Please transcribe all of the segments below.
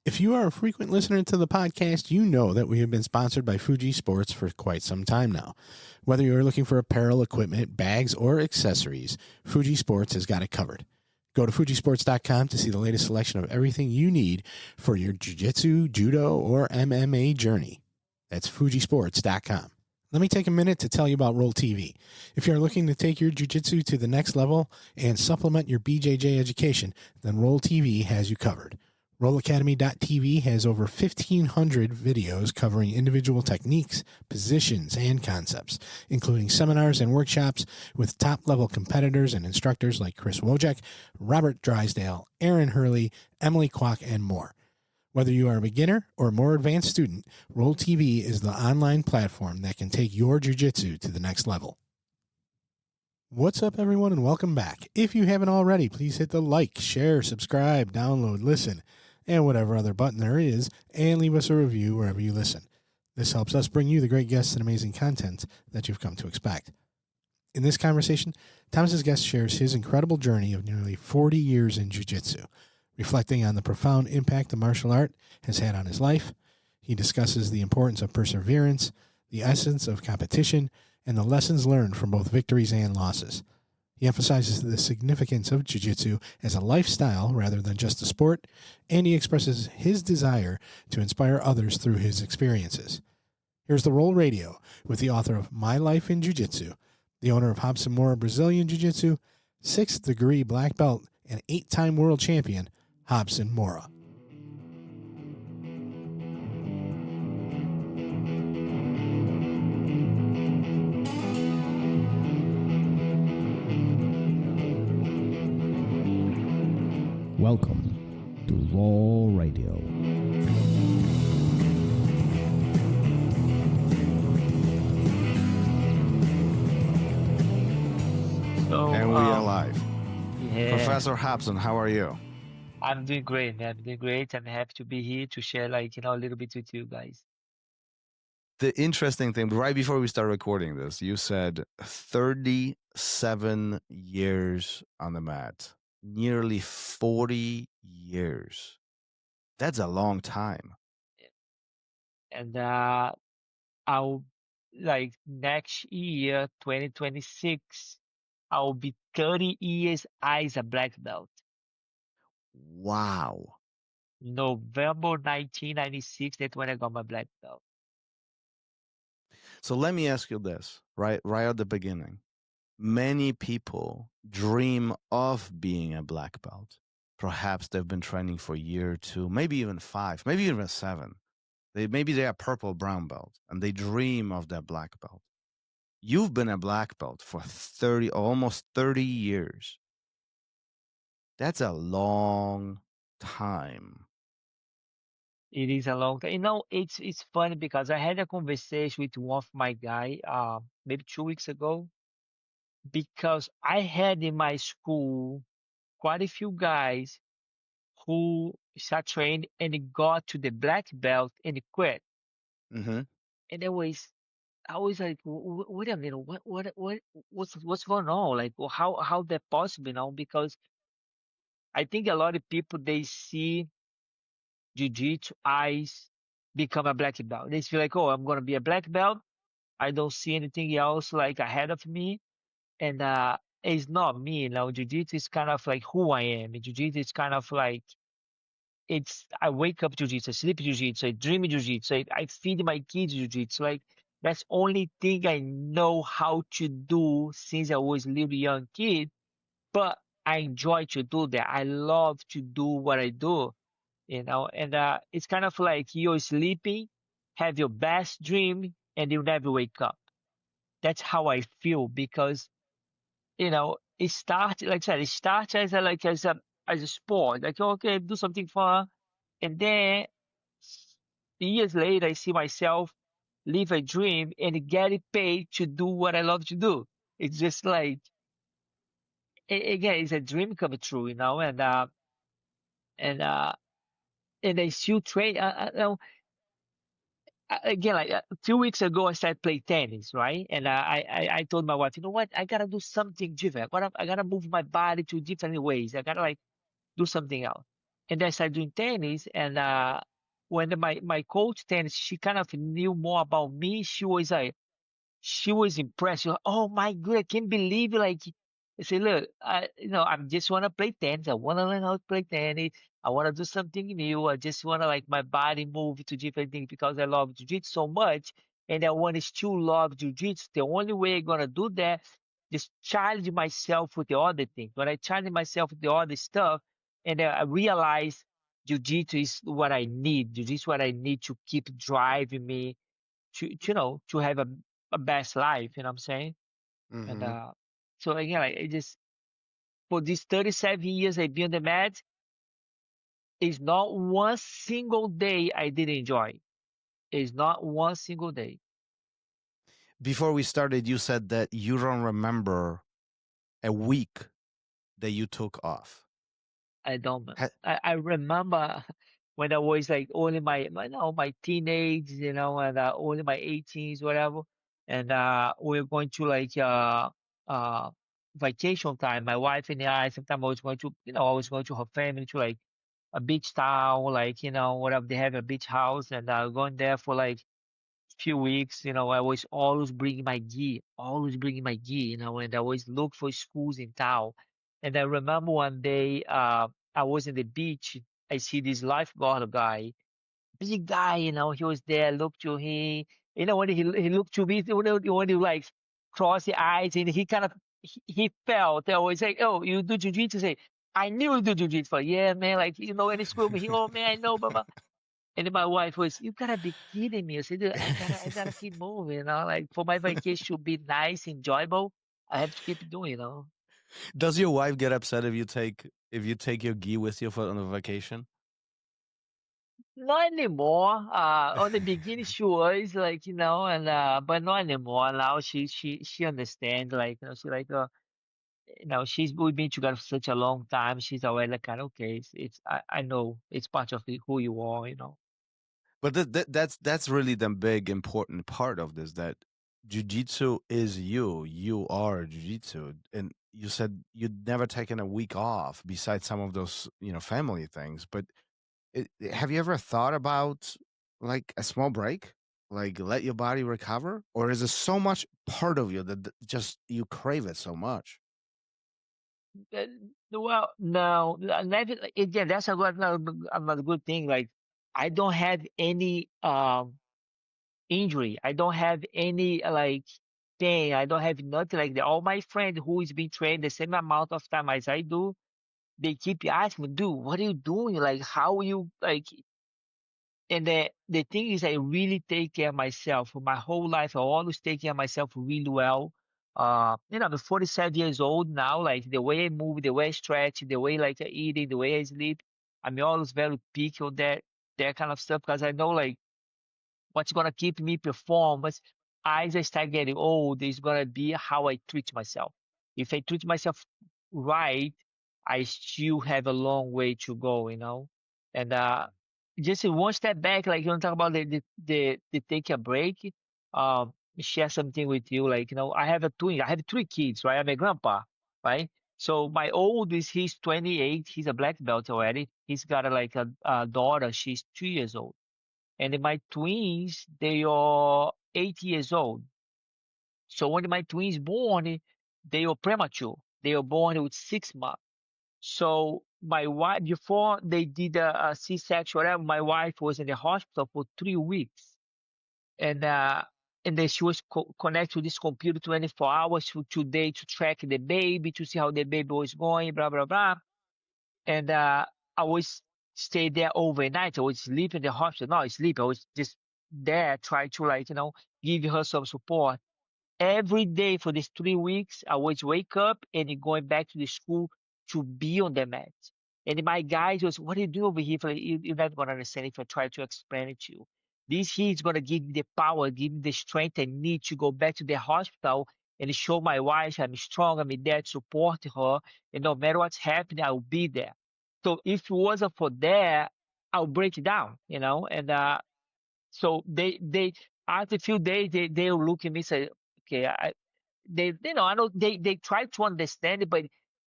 If you are a frequent listener to the podcast, you know that we have been sponsored by Fuji Sports for quite some time now. Whether you're looking for apparel, equipment, bags, or accessories, Fuji Sports has got it covered. Go to fujisports.com to see the latest selection of everything you need for your jiu-jitsu, judo, or MMA journey. That's fujisports.com. Let me take a minute to tell you about RŌL TV. If you're looking to take your jiu-jitsu to the next level and supplement your BJJ education, then RŌL TV has you covered. RŌLAcademy.tv has over 1,500 videos covering individual techniques, positions, and concepts, including seminars and workshops with top-level competitors and instructors like Chris Wojcik, Robert Drysdale, Aaron Hurley, Emily Kwok, and more. Whether you are a beginner or more advanced student, RŌL TV is the online platform that can take your jiu-jitsu to the next level. What's up, everyone, and welcome back. If you haven't already, please hit the like, share, subscribe, download, listen, and whatever other button there is, and leave us a review wherever you listen. This helps us bring you the great guests and amazing content that you've come to expect. In this conversation, Thomas's guest shares his incredible journey of nearly 40 years in jiu-jitsu, reflecting on the profound impact the martial art has had on his life. He discusses the importance of perseverance, the essence of competition, and the lessons learned from both victories and losses. He emphasizes the significance of jiu-jitsu as a lifestyle rather than just a sport, and he expresses his desire to inspire others through his experiences. Here's the RŌL Radio with the author of MY Life In JIu-Jitsu, the owner of Robson Moura Brazilian Jiu-Jitsu, 6th degree black belt, and 8-time world champion, Robson Moura. Welcome to RŌL Radio. And we are live. Yeah, Professor Robson, how are you? I'm doing great, man. I'm doing great. I'm happy to be here to share, a little bit with you guys. The interesting thing, right before we start recording this, you said 37 years on the mat, nearly 40 years. That's a long time. And I'll next year, 2026, I'll be 30 years as a black belt. Wow. November 1996, that's when I got my black belt. So let me ask you this, right at the beginning. Many people dream of being a black belt. Perhaps they've been training for a year or two, maybe even 5, maybe even 7. Maybe they are purple brown belt and they dream of that black belt. You've been a black belt for almost 30 years. That's a long time. It is a long time. It's funny because I had a conversation with one of my guy, maybe 2 weeks ago, because I had in my school quite a few guys who start training and got to the black belt and quit. Mm-hmm. And I was like, wait a minute, what's going on? Like, how that possible now? Because I think a lot of people, they see jiu-jitsu as become a black belt. They feel like, oh, I'm gonna be a black belt. I don't see anything else like ahead of me. And it's not me, jiu-jitsu is kind of like who I am. Jiu-jitsu is kind of like I wake up jiu-jitsu, I sleep jiu-jitsu, I dream jiu-jitsu, I feed my kids jiu-jitsu. Like that's only thing I know how to do since I was a little young kid. But I enjoy to do that. I love to do what I do, and it's kind of like you're sleeping, have your best dream, and you never wake up. That's how I feel because it starts, like I said, it starts as a sport. Like, okay, do something fun. And then years later, I see myself live a dream and get paid to do what I love to do. It's just like, again, it's a dream come true, and, uh, and I still train. Again, 2 weeks ago, I started playing tennis, right? And I told my wife, you know what? I gotta do something different. I gotta move my body to different ways. I gotta do something else. and then I started doing tennis. And when my coach tennis, she kind of knew more about me. She was impressed. She was, oh my god, I can't believe it. Like I said, look, I just want to play tennis. I want to learn how to play tennis. I want to do something new. I just want to like my body move to different things because I love jiu-jitsu so much, and I want to still love jiu-jitsu. The only way I'm gonna do that is challenge myself with the other things. When I challenge myself with the other stuff, and I realize jiu-jitsu is what I need. Jiu-jitsu is what I need to keep driving me to have a best life, you know what I'm saying? And Mm-hmm. so again, like it just for these 37 years I've been on the mat, it's not one single day I didn't enjoy. It's not one single day. Before we started, you said that you don't remember a week that you took off. I don't. Ha- I remember when I was like only my teenage, and only my 18s, whatever. And we were going to like uh vacation time. My wife and I. Sometimes I was going to, I was going to her family to like a beach town, like whatever they have a beach house, and going there for like few weeks. I was always bringing my gear, always bringing my gear, and I always look for schools in town. And I remember one day, I was in the beach. I see this lifeguard guy, big guy, he was there, looked to he, when he looked to me, when he like crossed the eyes and he kind of, he felt, I was like, oh, you do jiu-jitsu? Say, I knew you do jiu-jitsu. Yeah, man, like, and he school me, oh man, I know, blah. And then my wife was, "You gotta be kidding me!" I said, "Dude, I gotta keep moving, Like for my vacation to be nice, enjoyable, I have to keep doing. Does your wife get upset if you take your gi with you for on a vacation? Not anymore. On the beginning she was like, and but not anymore. Now she understands. Like, she like, she's we've been together for such a long time. She's already like, kind of okay. I know it's part of who you are. But that's really the big important part of this, that jiu-jitsu is you. You are jiu-jitsu. And you said you'd never taken a week off besides some of those, family things. But have you ever thought about like a small break? Like let your body recover? Or is it so much part of you that just you crave it so much? Uh, Well, no, never, again, that's another good thing. Like, I don't have any injury. I don't have any like pain. I don't have nothing like that. All my friends who is being trained the same amount of time as I do, they keep asking me, dude, what are you doing? Like, how you like? And the thing is, I really take care of myself. For my whole life, I always take care of myself really well. I'm 47 years old now. Like the way I move, the way I stretch, the way like I eating, the way I sleep, I'm always very picky on that kind of stuff because I know like what's gonna keep me perform. But as I start getting old, is gonna be how I treat myself. If I treat myself right, I still have a long way to go. And just one step back, like you want to talk about the take a break. Share something with you. Like, I have a twin. I have three kids, right? I'm a grandpa, right? So my oldest, he's 28. He's a black belt already. He's got a daughter. She's 2 years old, and my twins, they are 8 years old. So when my twins born, they were premature. They were born with 6 months. So my wife, before they did a C-section, whatever, my wife was in the hospital for 3 weeks, and then she was connected to this computer 24 hours today to track the baby, to see how the baby was going, blah blah blah. And I was stay there overnight. I was sleep in the hospital. Not sleep. I was just there, try to like give her some support every day for these 3 weeks. I was wake up and going back to the school to be on the mat. And my guys was, what do you do over here? You're not gonna understand if I try to explain it to you. This here is gonna give me the power, give me the strength I need to go back to the hospital and show my wife I'm strong, I'm there to support her, and no matter what's happening, I'll be there. So if it wasn't for that, I'll break down. And so they after a few days they'll look at me and say, okay, I know they try to understand it, but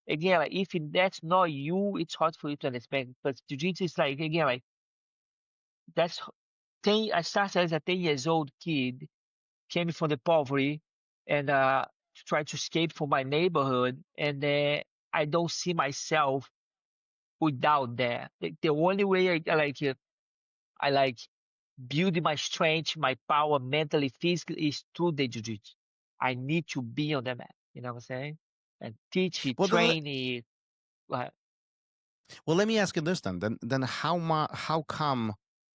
again, like if that's not you, it's hard for you to understand. Because jiu-jitsu is like, again, like that's 10. I started as a 10 years old kid, came from the poverty, and tried to escape from my neighborhood, and I don't see myself without that. The only way I like building my strength, my power mentally, physically is through the jiu-jitsu. I need to be on the mat. You know what I'm saying? And teach it, Well, train it. Like, well, let me ask you this then. Then how come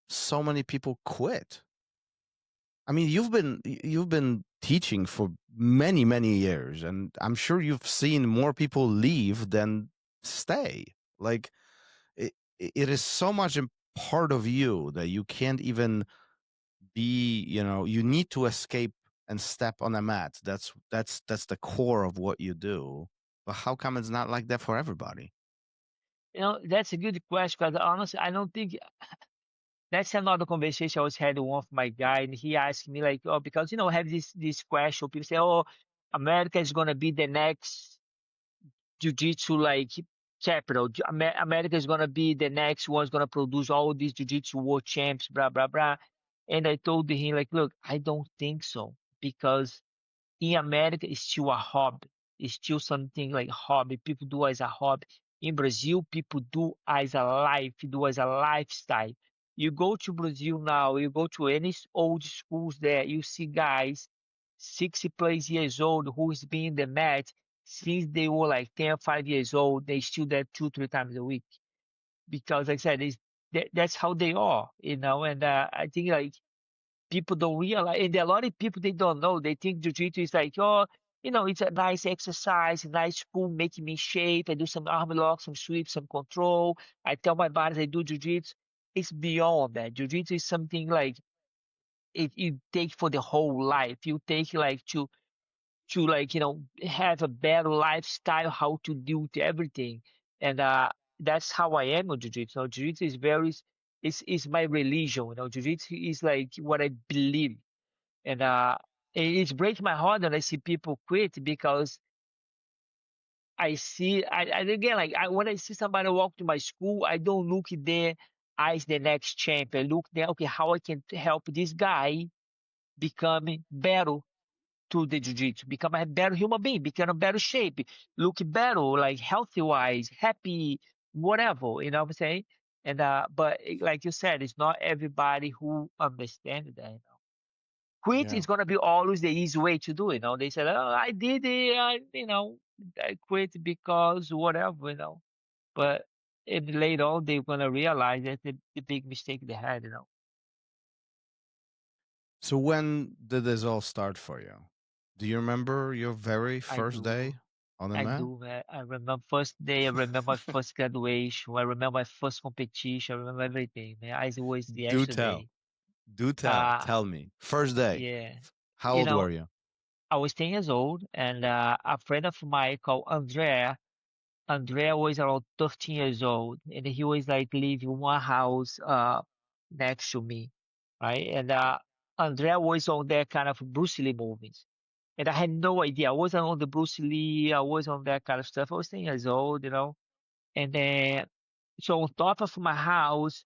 so many people quit? I mean, you've been teaching for many years, and I'm sure you've seen more people leave than stay. Like it is so much a part of you that you can't even be. You need to escape and step on a mat. That's the core of what you do. But how come it's not like that for everybody? that's a good question because honestly, I don't think that's another conversation I was having with one of my guy, and he asked me like, oh, because I have this question. People say, oh, America is gonna be the next jiu-jitsu like capital. America is gonna be the next one's gonna produce all these jiu-jitsu world champs, blah blah blah. And I told him like, look, I don't think so because in America, it's still a hobby. It's still something like hobby. People do as a hobby. In Brazil, people do as a life, do as a lifestyle. You go to Brazil now, you go to any old schools there, you see guys 60 plus years old who's been in the mat since they were like 10 or 5 years old. They still there 2, 3 times a week. Because like I said, that's how they are. And I think like people don't realize, and there are a lot of people they don't know. They think jiu-jitsu is like, oh, it's a nice exercise, a nice school, making me shape. I do some arm lock, some sweep, some control. I tell my body I do jiu-jitsu. It's beyond that. Jiu-jitsu is something like you take for the whole life. You take like to like have a better lifestyle, how to do with everything, and that's how I am with jiu-jitsu. Jiu-jitsu is very is my religion. Jiu-jitsu is like what I believe. And it breaks my heart when I see people quit because I again like when I see somebody walk to my school, I don't look there as the next champ. I look there, okay, how I can help this guy become better to the jiu-jitsu, become a better human being, become a better shape, look better, like healthy wise, happy, whatever, you know what I'm saying? And but like you said, it's not everybody who understands that. Quit Yeah. is gonna be always the easy way to do it. They said, "Oh, I did it. I quit because whatever." But later on, they're gonna realize that the big mistake they had. So when did this all start for you? Do you remember your very I first do, day on the I mat? do, man. I remember first day. I remember my first graduation. I remember my first competition. I remember everything, man. As it was Do tell. yesterday. Do tell. Uh, Tell me. First day. yeah. How You old know, were you? I was 10 years old, and a friend of mine called Andrea. Andrea was around 13 years old, and he was like living one house next to me, right? And Andrea was on that kind of Bruce Lee movies, and I had no idea. I wasn't on the Bruce Lee. I was on that kind of stuff. I was 10 years old. And then so on top of my house,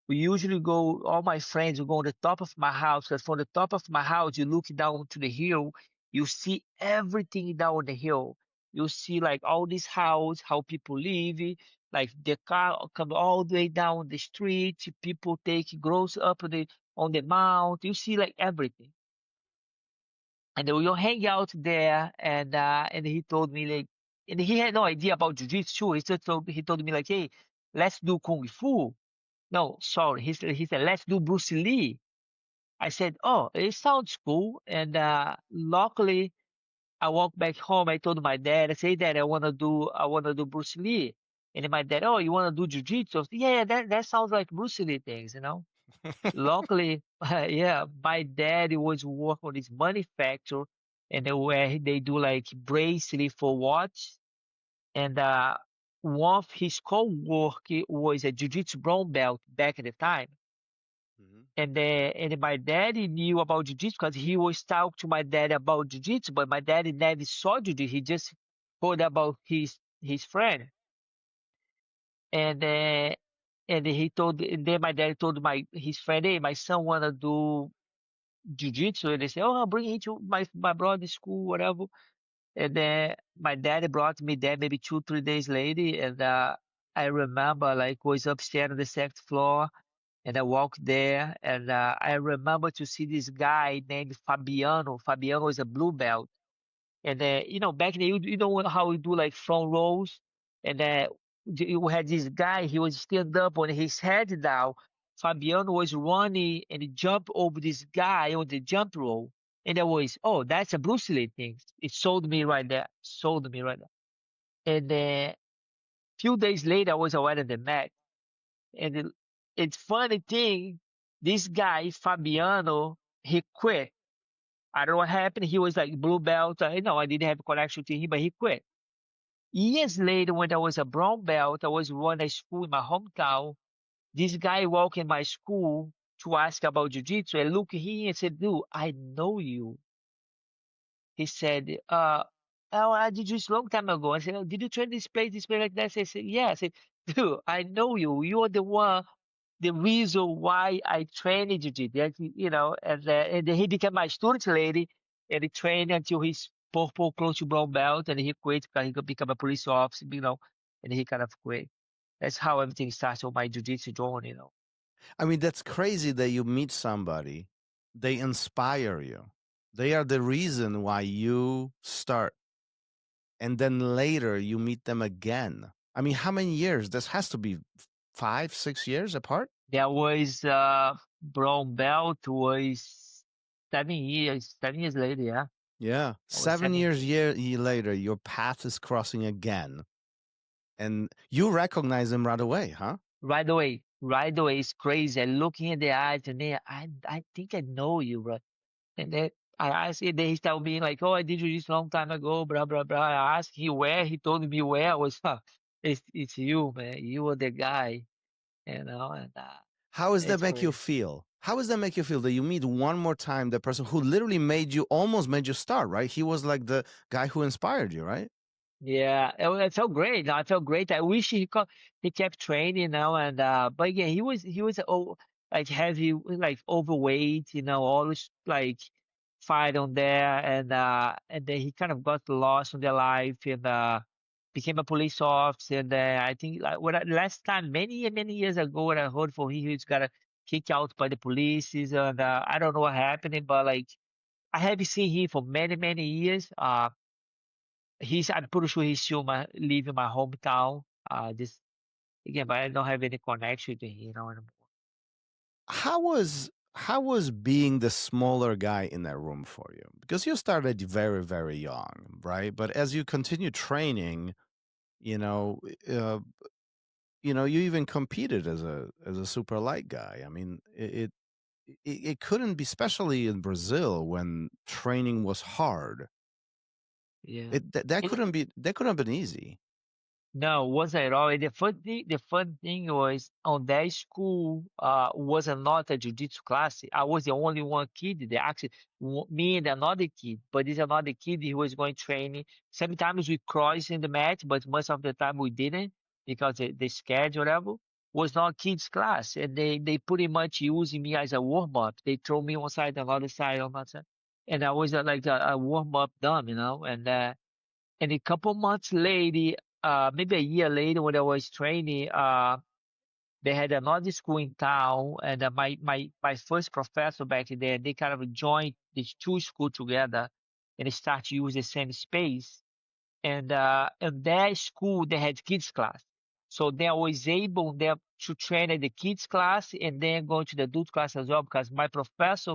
we usually go. All my friends will go on the top of my house. Because from the top of my house, you look down to the hill, you see everything down the hill. You see like all this house, how people live, like the car come all the way down the street. People take grows up on the mount. You see like everything, and then we'll hang out there. And he told me like, and he had no idea about jujitsu. He told me like, hey, let's do kung fu. No, sorry. He said, let's do Bruce Lee. I said, oh, it sounds cool. And luckily, I walked back home. I told my dad, I said, Dad, I wanna do Bruce Lee. And then my dad, oh, you wanna do jujitsu? I said, yeah, that sounds like Bruce Lee things. Luckily, yeah, my dad was working on this manufacturer, and where they do like bracelet for watch. And one of his co-worker was a jiu-jitsu brown belt back at the time. Mhm. And my daddy knew about jiu-jitsu because he was talking to my dad about jiu-jitsu, but my daddy never saw jiu-jitsu. He just heard about his his friend, and then my dad told his friend, hey, my son wanna do jiu-jitsu, and they say, oh, I'll bring him to my brother's school, whatever. And then my dad brought me there maybe 2, 3 days later, and I remember like was upstairs on the second floor, and I walked there, and I remember to see this guy named Fabiano. Fabiano is a blue belt, and back then you know how we do like front rows, and you had this guy. He was stand up on his head down. Fabiano was running and he jumped over this guy on the jump rope, and I was, oh, that's a Bruce Lee thing. It sold me right there. Sold me right there. And then few days later, I was aware of the match, and it's funny thing. This guy Fabiano, he quit. I don't know what happened. He was like blue belt. I didn't have a connection to him, but he quit. Years later, when I was a brown belt, I was running a school in my hometown. This guy walked in my school to ask about jiu-jitsu. I looked at him and said, dude, I know you. He said, oh, I did this long time ago. I said, oh, did you train this place like that? I said, yeah. I said, dude, I know you. You are the one, the reason why I trained jiu-jitsu. And then he became my student lady, and he trained until he's purple close to brown belt, and he quit because he could become a police officer, and he kind of quit. That's how everything starts on my jiu-jitsu journey. I mean, that's crazy that you meet somebody, they inspire you. They are the reason why you start. And then later you meet them again. I mean, how many years? This has to be 5, 6 years apart? There was brown belt was 7 years, 7 years later, yeah. Yeah. I was 7 years later, your path is crossing again. And you recognize them right away, huh? Right away. Right away. It's crazy. I looking in the eyes and then I think I know you, bro. And then I asked him, then he tell me like, oh, I did you this long time ago, blah blah blah. I asked him where, he told me where. I was it's you, man. You were the guy, and How does that it's make you crazy. feel? How does that make you feel that you meet one more time the person who literally almost made you start, right? He was like the guy who inspired you, right? Yeah, it felt great. No, I felt great. I wish he kept training, but again, he was like heavy, like overweight, always like fight on there, and then he kind of got lost in their life and became a police officer. And I think like last time, many years ago, when I heard from him, he was got kicked out by the police, and I don't know what happened, but like I haven't seen him for many years. I'm pretty sure he's still live in my hometown. Just again, but I don't have any connection to him, anymore. How was being the smaller guy in that room for you? Because you started very, very young, right? But as you continue training, you know, uh, you even competed as a super light guy. I mean, it couldn't be, especially in Brazil when training was hard. Yeah. That And couldn't have been easy. no, wasn't at all. And the fun thing was on that school was not a jiu-jitsu class. I was the only one kid that actually me and another kid, but this another kid he was going training. Sometimes we crossed in the match, but most of the time we didn't because the schedule whatever was not kids class, and they pretty much using me as a warm up. They throw me one side, another side, on that side, and I was like a warm up dumb, and a couple months later, maybe a year later, when I was training, they had another school in town, and my first professor back there, they kind of joined these two schools together, and they start to use the same space. And in that school, they had kids class, so they was able there to train at the kids class and then go to the adult class as well, because my professor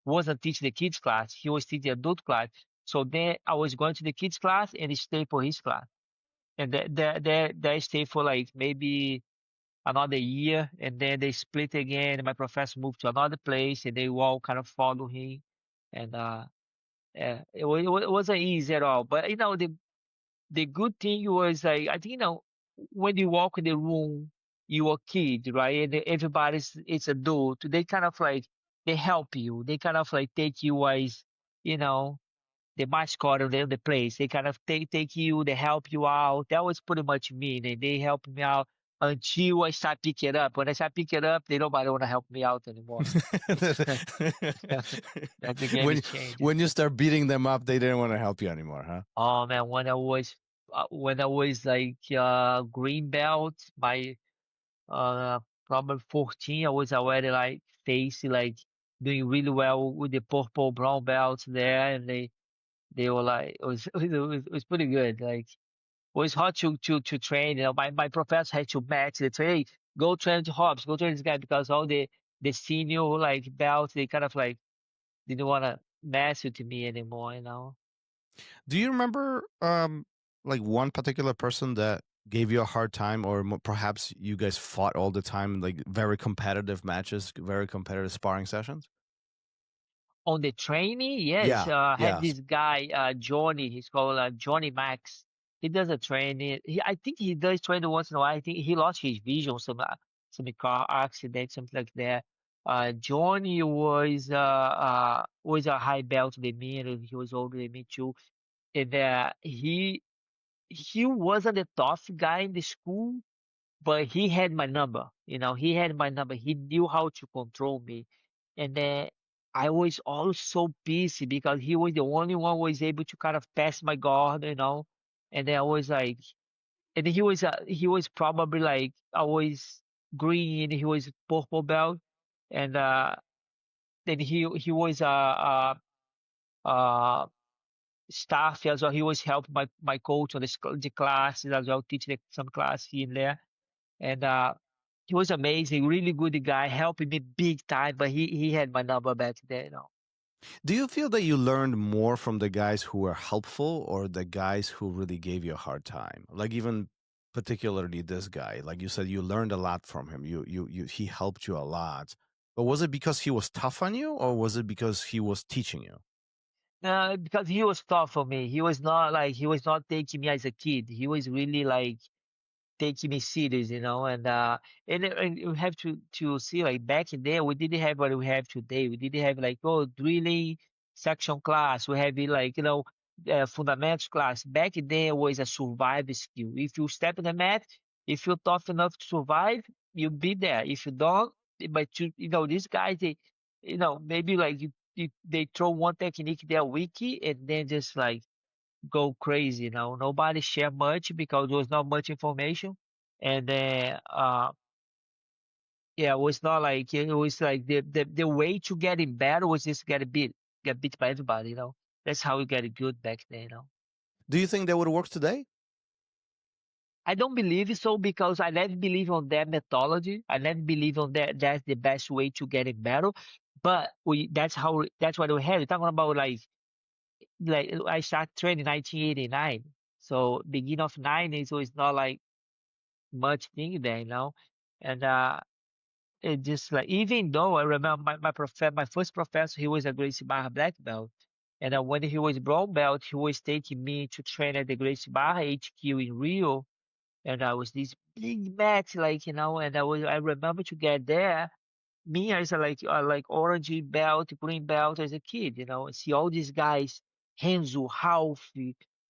wasn't teaching the kids class; he was teaching the adult class. So then I was going to the kids class and stay for his class, and they stay for like maybe another year, and then they split again. And my professor moved to another place, and they all kind of follow him, and yeah, it wasn't easy at all. But the good thing was like I think when you walk in the room, you're a kid, right? And everybody's it's adult. They kind of like they help you. They kind of like take you as you know the mascot of the place. They kind of take you, they help you out. That was pretty much me. They helped me out until I start picking it up. When I start picking it up, they nobody want to help me out anymore. That the game is when changing. when you start beating them up, they didn't want to help you anymore, huh? Oh man, when I was like green belt, my probably 14, I was already like facing like doing really well with the purple brown belts there, and they were like it was pretty good. Like it was hard to train. You know, my professor had to match. They say, hey, go train to Hobbs, go train this guy because all the senior like belts they kind of like didn't want to mess with me anymore. You know. Do you remember like one particular person that gave you a hard time, or perhaps you guys fought all the time, like very competitive matches, very competitive sparring sessions? On the training, yes, Yeah, I had yes. this guy, Johnny. He's called Johnny Max. He does a training. I think he does training once in a while. I think he lost his vision, some car accident, something like that. Johnny was a high belt than me, and he was older than me too. And he wasn't a tough guy in the school, but he had my number. You know, he had my number. He knew how to control me, and then I was also pissy because he was the only one who was able to kind of pass my guard. You know, and then I was like, and he was probably like I was green, he was purple belt, and then he was uh staff as well. He was helping my coach on the classes as well, teaching some class here and there. And he was amazing, really good guy, helping me big time. But he had my number back then, you know. Do you feel that you learned more from the guys who were helpful or the guys who really gave you a hard time? Like even particularly this guy, like you said, you learned a lot from him. He helped you a lot. But was it because he was tough on you, or was it because he was teaching you? Because he was tough for me. He was not taking me as a kid. He was really like taking me serious, you know, and you have to see like back in there we didn't have what we have today. We didn't have like drilling section class. We have it like fundamentals class. Back in there was a survival skill. If you step in the mat, if you're tough enough to survive, you'll be there. If you don't, but you know these guys they maybe like they throw one technique they're wiki and then just like go crazy. You know, nobody share much because there was not much information, and then yeah, it was not like it was like the way to get in battle was just get beat by everybody. You know, that's how we get good back then. You know, Do you think that would work today? I don't believe so because I never believe on that methodology. I never believe on that. That's the best way to get in battle. But that's what we had. We're talking about like I started training in 1989. So beginning of 90s, so it's not like much thing there, you know. And it just like even though I remember my first professor, he was a Gracie Barra black belt. And when he was brown belt, he was taking me to train at the Gracie Barra HQ in Rio. And I was this big mat, like, you know, and I remember to get there, me as a like orange belt, green belt as a kid, you know, and see all these guys, Renzo, Ralph,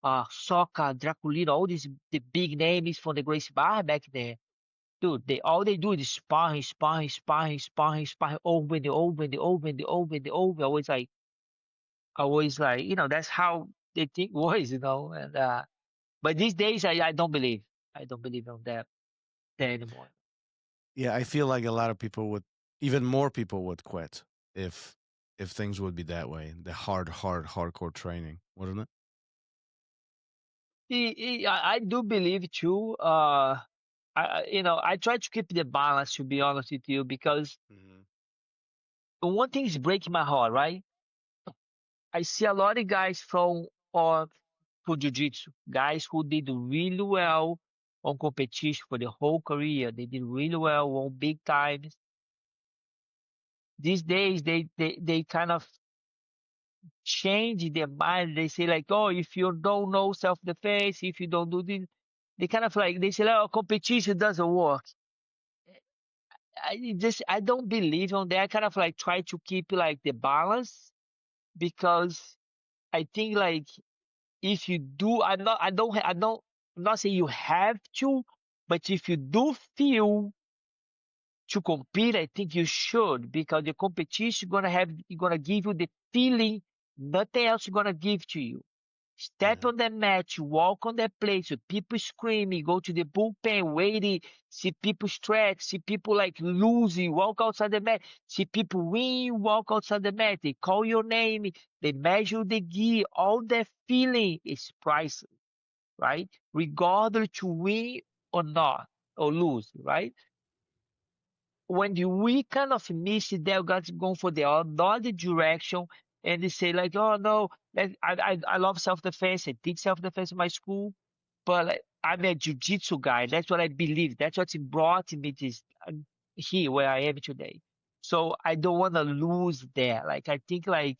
Soca, Draculino, all these the big names from the Gracie Barra back there. Dude, they do is sparring, sparring, sparring, sparring, sparring over and over and over and over and over. I was like, you know, that's how they think was, you know. And but these days I don't believe. I don't believe on that anymore. Yeah, I feel like a lot of people would, even more people would quit if if things would be that way. The hardcore training, wouldn't it? I do believe too. You know, I try to keep the balance to be honest with you because Mhm. one thing is breaking my heart, right? I see a lot of guys from for jiu-jitsu, guys who did really well on competition for the whole career. They did really well on big times. These days, they kind of change their mind. They say like, oh, if you don't know self-defense, if you don't do this, they kind of like they say, oh, competition doesn't work. I don't believe on that. I kind of like try to keep like the balance because I think like if you do, I'm not saying you have to, but if you do feel to compete, I think you should, because the competition gonna give you the feeling nothing else gonna give to you. Step on that match, walk on that place with people screaming, go to the bullpen, waiting, see people stretch, see people like losing, walk outside the mat, see people win, walk outside the mat, they call your name, they measure the gear, all that feeling is priceless, right? Regardless to win or not, or lose, right? When we kind of miss it, they got going for the other direction, and they say like, oh no, I love self defense. I teach self defense in my school, but like, I'm a jiu-jitsu guy. That's what I believe. That's what brought me this here where I am today. So I don't want to lose there. Like I think like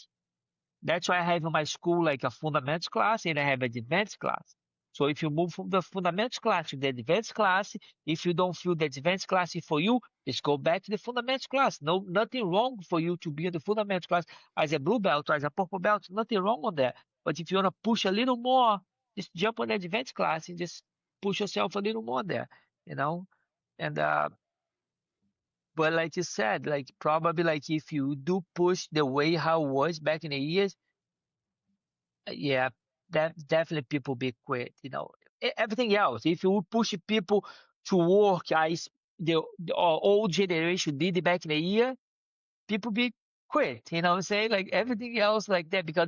that's why I have in my school like a fundamentals class and I have an advanced class. So if you move from the fundamentals class to the advanced class, if you don't feel the advanced class is for you, just go back to the fundamentals class. No, nothing wrong for you to be in the fundamentals class as a blue belt or as a purple belt. Nothing wrong on that. But if you want to push a little more, just jump on the advanced class and just push yourself a little more there, you know? And but like you said, like probably like if you do push the way how it was back in the years, yeah, that definitely people be quit. Everything else. If you push people to work as the old generation did back in the year, people be quit. You know what I'm saying? Like everything else like that because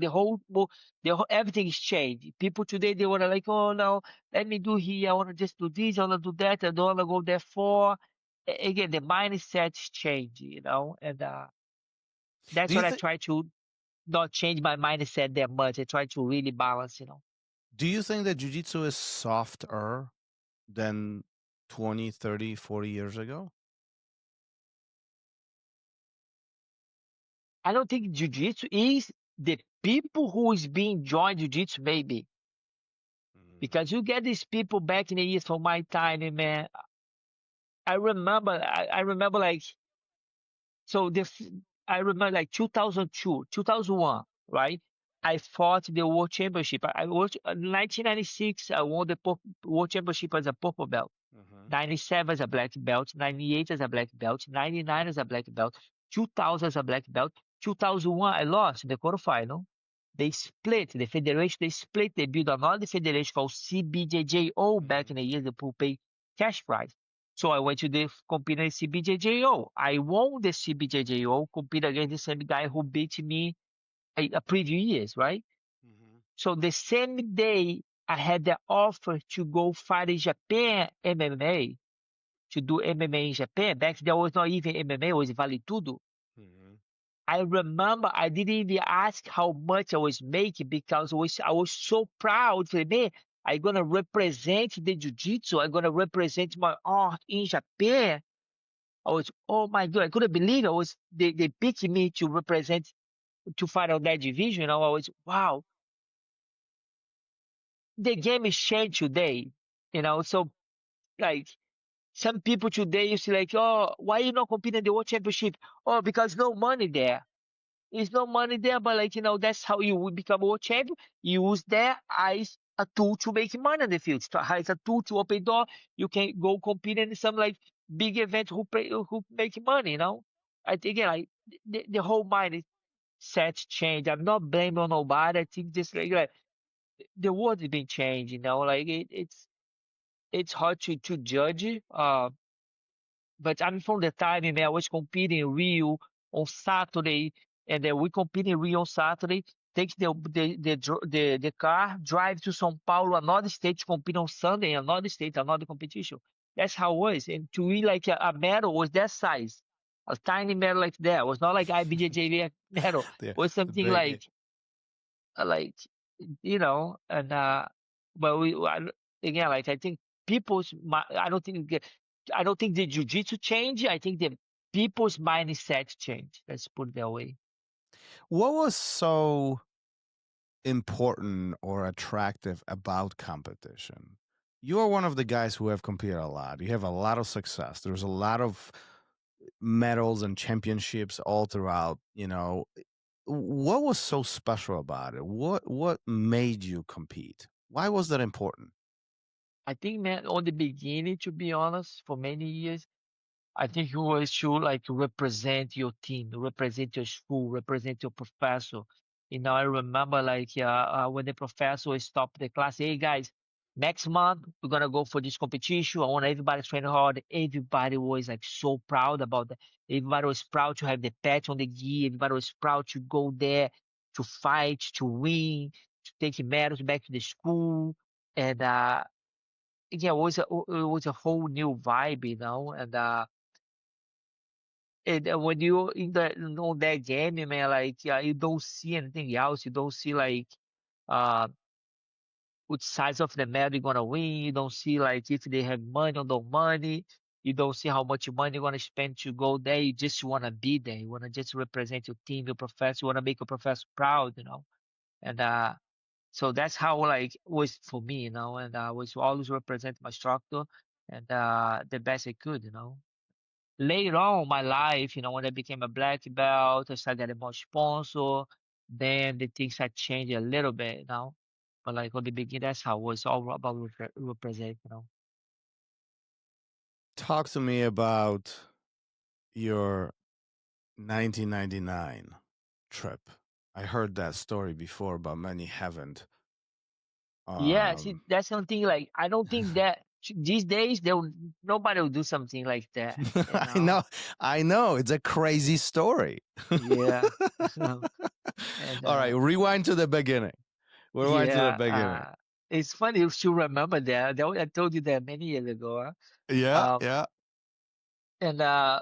everything is changed. People today they wanna like, oh no, let me do here. I wanna just do this. I wanna do that. I don't wanna go there for. Again, the mindset's change. And Do that's you what I think? try to not change my mindset that much. I try to really balance. Do you think that jiu-jitsu is softer than 20, 30, 40 years ago? I don't think jiu-jitsu is the people who is being joined jiu-jitsu maybe because you get these people back in the years from my time, and man, I remember like so I remember like 2002, 2001, right? I fought the world championship. I watched 1996. I won the world championship as a purple belt. 97 as a black belt, 98 as a black belt, 99 as a black belt, 2000 as a black belt, 2001 I lost in the quarterfinal. They split, the federation, they built another federation called CBJJO back in the years, they pay cash prize. So I went to the compete in CBJJO. I won the CBJJO, compete against the same guy who beat me a previous years, right? So the same day I had the offer to go fight in Japan MMA, to do MMA in Japan. Back then was not even MMA, it was Vale Tudo. I remember I didn't even ask how much I was making because I was so proud. For me, I'm gonna represent the jiu-jitsu. I'm gonna represent my art in Japan. I was, oh my god, I couldn't believe they picked me to represent to fight on that division. I was, wow, the game is changed today. So like some people today you see like, oh, why you not competing in the world championship? Oh, because no money there. There's no money there, but like that's how you would become a world champion. Use that as a tool to make money in the field. As a tool to open door, you can go compete in some like big event who make money. I think like the whole mindset change. I'm not blaming on nobody. I think just like the world has been changed. Like it's hard to judge. But I'm from the time, man, I was competing in Rio on Saturday, and then we compete in Rio on Saturday. Take the car, drive to São Paulo, another state to compete on Sunday, another state, another competition. That's how it was. And to win like a medal was that size, a tiny medal like that. It was not like IBJJF medal. It was The something big. like and but again, like I think I don't think the jiu-jitsu change. I think the people's mindset change. Let's put it that way. What was so important or attractive about competition? You are one of the guys who have competed a lot. You have a lot of success. There's a lot of medals and championships all throughout. what was so special about it? What made you compete? Why was that important? I think, man, on the beginning, to be honest, for many years, I think you always should like represent your team, represent your school, represent your professor. I remember like when the professor stopped the class, hey guys, next month we're gonna go for this competition. I want everybody to train hard. Everybody was like so proud about that. Everybody was proud to have the patch on the gi. Everybody was proud to go there to fight, to win, to take medals back to the school. And yeah, it was a whole new vibe, and when you in the on that game, man, like yeah, you don't see anything else. You don't see like uh which size of the medal you're gonna win. You don't see like if they have money or no money. You don't see how much money you're gonna spend to go there. You just wanna be there. You wanna just represent your team, your professor. You wanna make your professor proud. And so that's how like was for me. And I was always represent my instructor and the best I could. Later on in my life, when I became a black belt, I started getting more sponsor. Then the things had changed a little bit. But like on the beginning, that's how it was all about represent. Talk to me about your 1999 trip. I heard that story before, but many haven't. Yeah, see, Um, that's something like I don't think that these days nobody will do something like that, you I know? know, I know. It's a crazy story. Yeah. And All right, rewind to the beginning. Rewind to the yeah, beginning. it's funny you still remember that. I told you that many years ago. Yeah, Huh? yeah. And I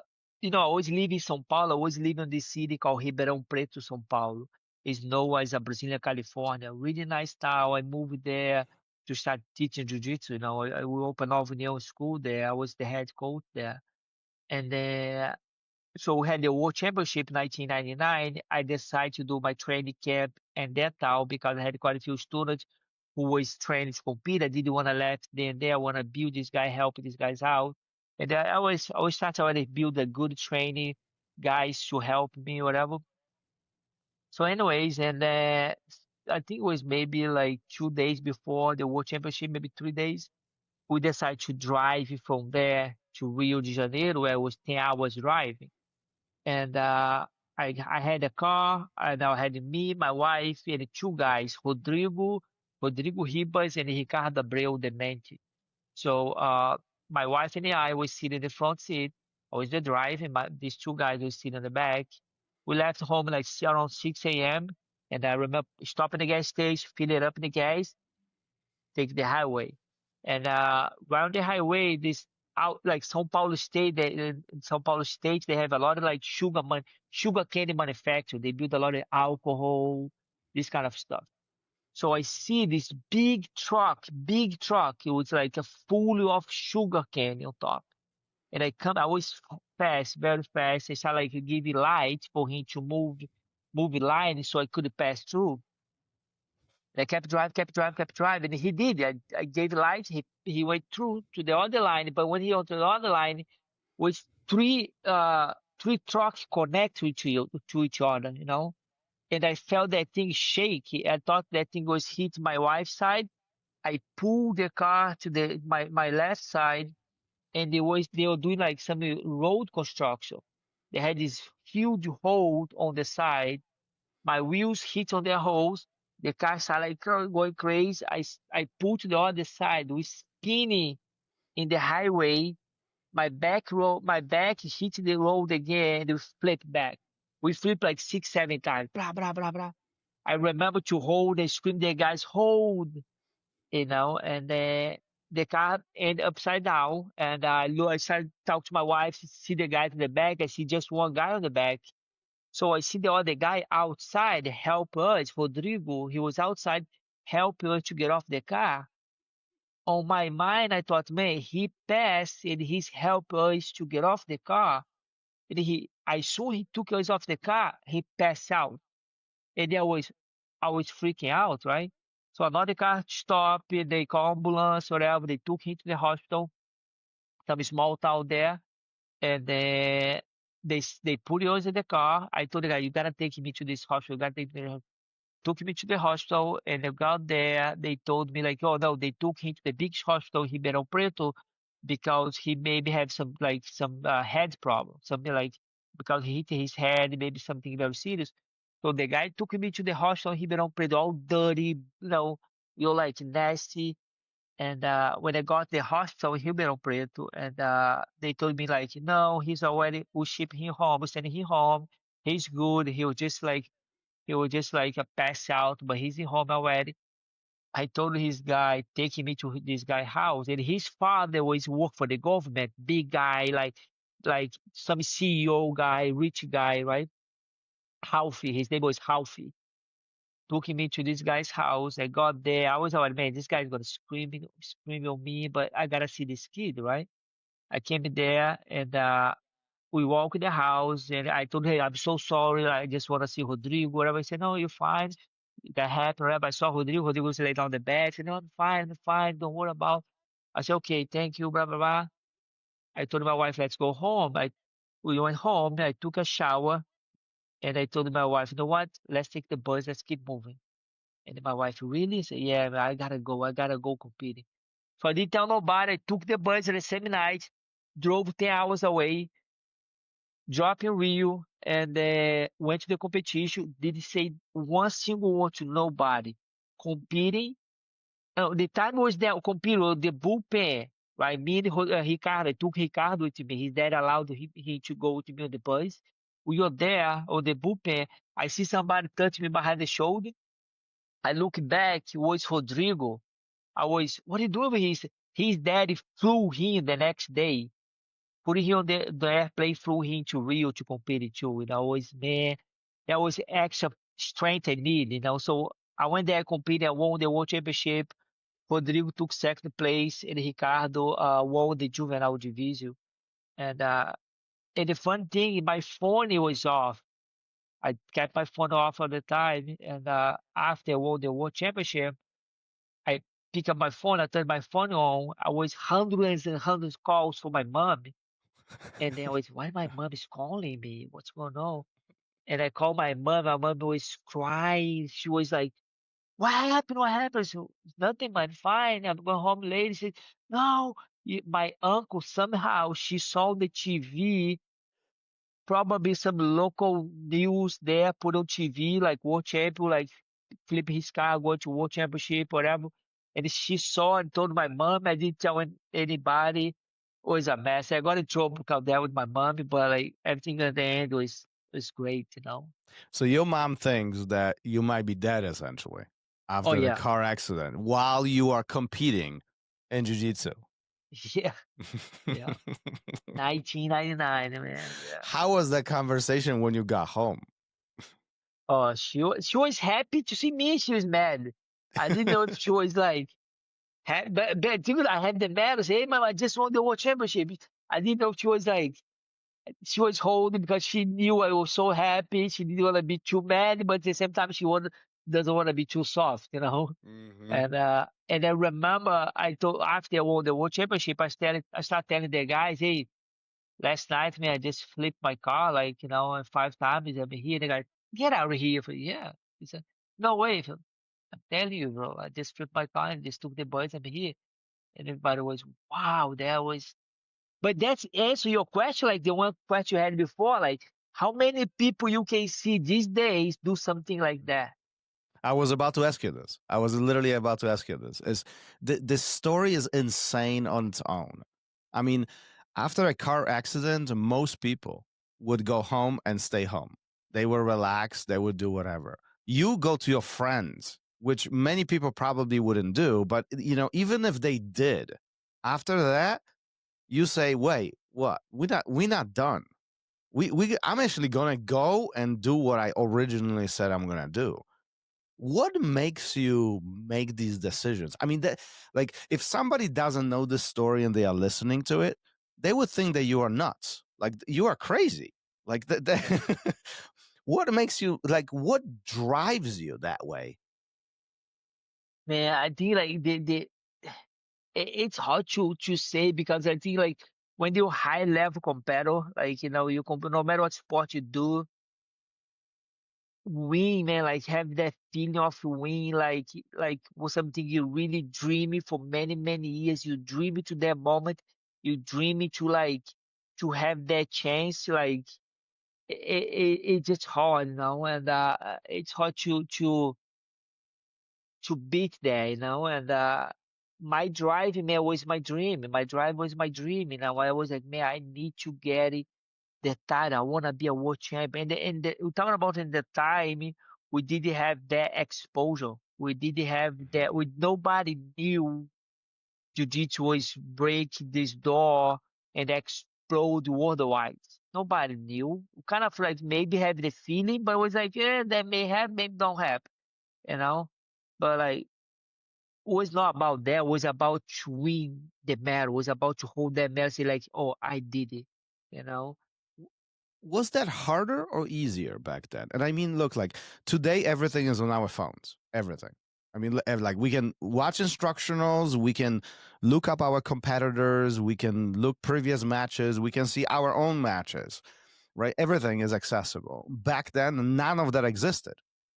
always live in São Paulo. I always live in this city called Ribeirão Preto, São Paulo. It's known as a Brazilian California. Really nice town. I moved there to start teaching jiu-jitsu. We opened Nova União school there. I was the head coach there. And then so we had the World Championship in 1999. I decided to do my training camp in that town because I had quite a few students who was training to compete. I didn't want to let them there. I want to build this guy, help these guys out. And I always try to already build a good training guys to help me, whatever. So anyways, and I think it was maybe like 2 days before the World Championship, maybe 3 days, we decided to drive from there to Rio de Janeiro, where it was 10 hours driving. And I had a car, and I had me, my wife, and two guys, Rodrigo Ribas, and Ricardo Abreu Demente. So my wife and I was sitting in the front seat. I was the driver, and these two guys were sitting in the back. We left home like around 6 a.m. And I remember stopping the gas station, filling up the gas, take the highway. And around the highway, this out like São Paulo State, in São Paulo State, they have a lot of like sugar candy manufacture. They build a lot of alcohol, this kind of stuff. So I see this big truck, big truck. It was like a full of sugar candy on top. And I was fast, very fast. I started like give it light for him to move the line so I could pass through. And I kept driving, kept driving, kept driving. And he did. I gave light. He went through to the other line. But when he went to the other line, was three trucks connect to each other. And I felt that thing shake. I thought that thing was hit my wife's side. I pulled the car to my left side, and they were doing like some road construction. They had this huge hole on the side. My wheels hit on their holes. The car started like going crazy. I pulled to the other side. We spinning in the highway. My back hit the road again. And we flipped back. We flipped like 6, 7 times. Blah blah blah blah. I remember to hold and scream. The guys hold. And then the car ended upside down. And I started to talk to my wife. See the guy in the back. I see just one guy on the back. So I see the other guy outside help us, Rodrigo. He was outside help us to get off the car. On my mind, I thought, man, he passed and he's helped us to get off the car. And I saw he took us off the car. He passed out, and I was freaking out, right? So another car stopped. They called ambulance, whatever. They took him to the hospital, some small town there, and then they put us in the car. I told the guy, you gotta take me to this hospital. You gotta take me. Took me to the hospital, and I got there. They told me like, oh no, they took him to the big hospital, Ribeirão Preto, because he maybe had some head problem, something like because he hit his head, maybe something very serious. So the guy took me to the hospital, in Ribeirão Preto, all dirty, like nasty. And when I got the hospital in Ribeirão Preto, and they told me like, no, we ship him home, we send him home. He's good. He will just like pass out, but he's in home already. I told his guy, taking me to this guy house, and his father was work for the government, big guy, like some CEO guy, rich guy, right? Halfy, his name was Halfy. Took me to this guy's house. I got there. I was like, man, this guy's gonna scream on me, but I gotta see this kid, right? I came there, and we walk in the house, and I told her, I'm so sorry. I just want to see Rodrigo. Whatever. I said, no, you're fine. That happened, right? But I saw Rodrigo. Rodrigo was laid on the bed. I said, no, I'm fine. I'm fine. Don't worry about. I said, okay, thank you. Blah blah blah. I told my wife, let's go home. We went home. I took a shower, and I told my wife, you know what? Let's take the bus. Let's keep moving. And my wife really said, yeah, man, I gotta go. I gotta go competing. So I didn't tell nobody. I took the bus the same night, drove 10 hours away, dropped in Rio, and went to the competition. Didn't say one single word to nobody. Competing. The time was there competing with the bullpen, right? Me and Ricardo. I took Ricardo with me. His dad allowed him to go with me on the bus. We were there on the bullpen. I see somebody touch me behind the shoulder. I look back. It was Rodrigo. What are you doing with his daddy flew him the next day, put him on the airplane, flew him to Rio to compete too. Man, that was extra strength I need, So I went there, competed, I won the World Championship. Rodrigo took second place, and Ricardo won the Juvenile Division. And and the fun thing, my phone was off. I kept my phone off all the time, and after I won the World Championship, I pick up my phone, I turn my phone on. I was hundreds and hundreds of calls from my mom. And then I was, why my mom is calling me? What's going on? And I called my mom. My mom was crying. She was like, what happened? What happened? So, nothing, man. Fine. I'm going home late. She said, no, my uncle somehow she saw the TV, probably some local news there, put on TV, like World Champion, like flip his car, go to World Championship, whatever. And she saw and told my mom. I didn't tell anybody. It was a mess. I got in trouble because that with my mom, but like everything at the end was great. So your mom thinks that you might be dead essentially Oh after the yeah, car accident while you are competing in jiu-jitsu. yeah, yeah. 1999, man. Yeah. How was that conversation when you got home? Oh, she was happy to see me. She was mad. I didn't know if she was like but dude, I had the medals. Hey, mom, I just won the World Championship. I didn't know if she was holding because she knew I was so happy. She didn't want to be too mad, but at the same time, doesn't want to be too soft. Mm-hmm. And I remember I told after I won the World Championship, I started telling the guys, hey, last night, man, I just flipped my car like 5 times. I'm here. The guy, get out of here! Yeah, he said, no way. I'm telling you, bro. I just flipped my car and just took the bus. I'm here. And everybody was, wow, that was. But that's answer your question, like the one question you had before, like how many people you can see these days do something like that? I was about to ask you this. I was literally about to ask you this. This story is insane on its own. I mean, after a car accident, most people would go home and stay home. They were relaxed. They would do whatever. You go to your friends, which many people probably wouldn't do. But even if they did, after that, you say, "Wait, what? We're not done. I'm actually gonna go and do what I originally said I'm gonna do." What makes you make these decisions? I mean, like if somebody doesn't know this story and they are listening to it, they would think that you are nuts, like you are crazy. Like what makes you what drives you that way? Man, I think like it's hard to say because I think like when you're high level competitor, like you no matter what sport you do, win, man, like have that feeling of win, like was something you really dreamy for many, many years. You dream it to that moment. You dream it to to have that chance. Like it's just hard, and it's hard to beat that, and my drive, man, was my dream. My drive was my dream. I was like, man, I need to get it the title. I want to be a world champion. We're talking about in the time, we didn't have that exposure. We didn't have that. Nobody knew Jiu-Jitsu was break this door and explode worldwide. Nobody knew. Kind of like maybe have the feeling, but it was like, yeah, that may have, maybe don't have, you know. But like, it was not about that. It was about to win the medal. It was about to hold that medal. Say like, oh, I did it, you know. Was that harder or easier back then? And I mean, look, like today, everything is on our phones. Everything. I mean, like we can watch instructionals, we can look up our competitors, we can look previous matches, we can see our own matches, right? Everything is accessible. Back then, none of that existed.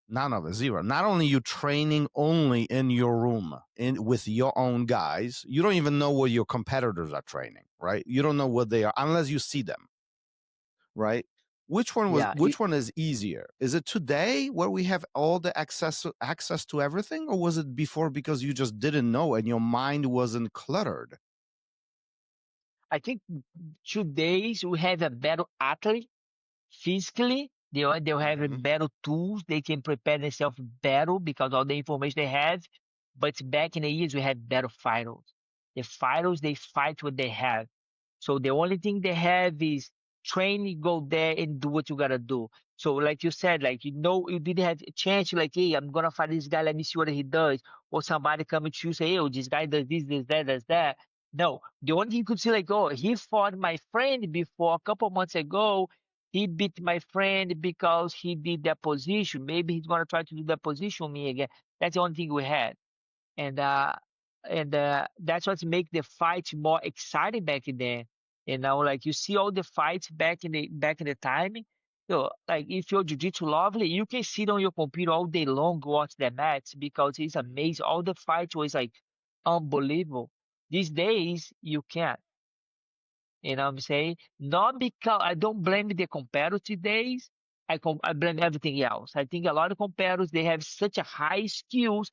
None of it, zero. Not only you training only in your room, in with your own guys, you don't even know what your competitors are training, right? You don't know what they are unless you see them, right? Yeah, Which one is easier? Is it today where we have all the access to everything, or was it before because you just didn't know and your mind wasn't cluttered? I think today's we have a better athlete physically. They'll have Hmm. better tools. They can prepare themselves better because all the information they have. But back in the years, we had better fighters. The fighters, they fight what they have. So the only thing they have is train, go there and do what you gotta do. So like you said, like you didn't have a chance. Like, hey, I'm gonna fight this guy. Let me see what he does. Or somebody coming to you say, hey, oh, this guy does this, that, does that. No, the only thing you could see like, oh, he fought my friend before a couple months ago. He beat my friend because he did that position. Maybe he's gonna try to do that position with me again. That's the only thing we had, and that's what make the fight more exciting back then. Like you see all the fights back in the time. So like if you're jiu-jitsu lovely, you can sit on your computer all day long watch the match because it's amazing. All the fights was like unbelievable. These days you can't. You know what I'm saying? Not because I don't blame the competitive days. I blame everything else. I think a lot of competitors they have such a high skills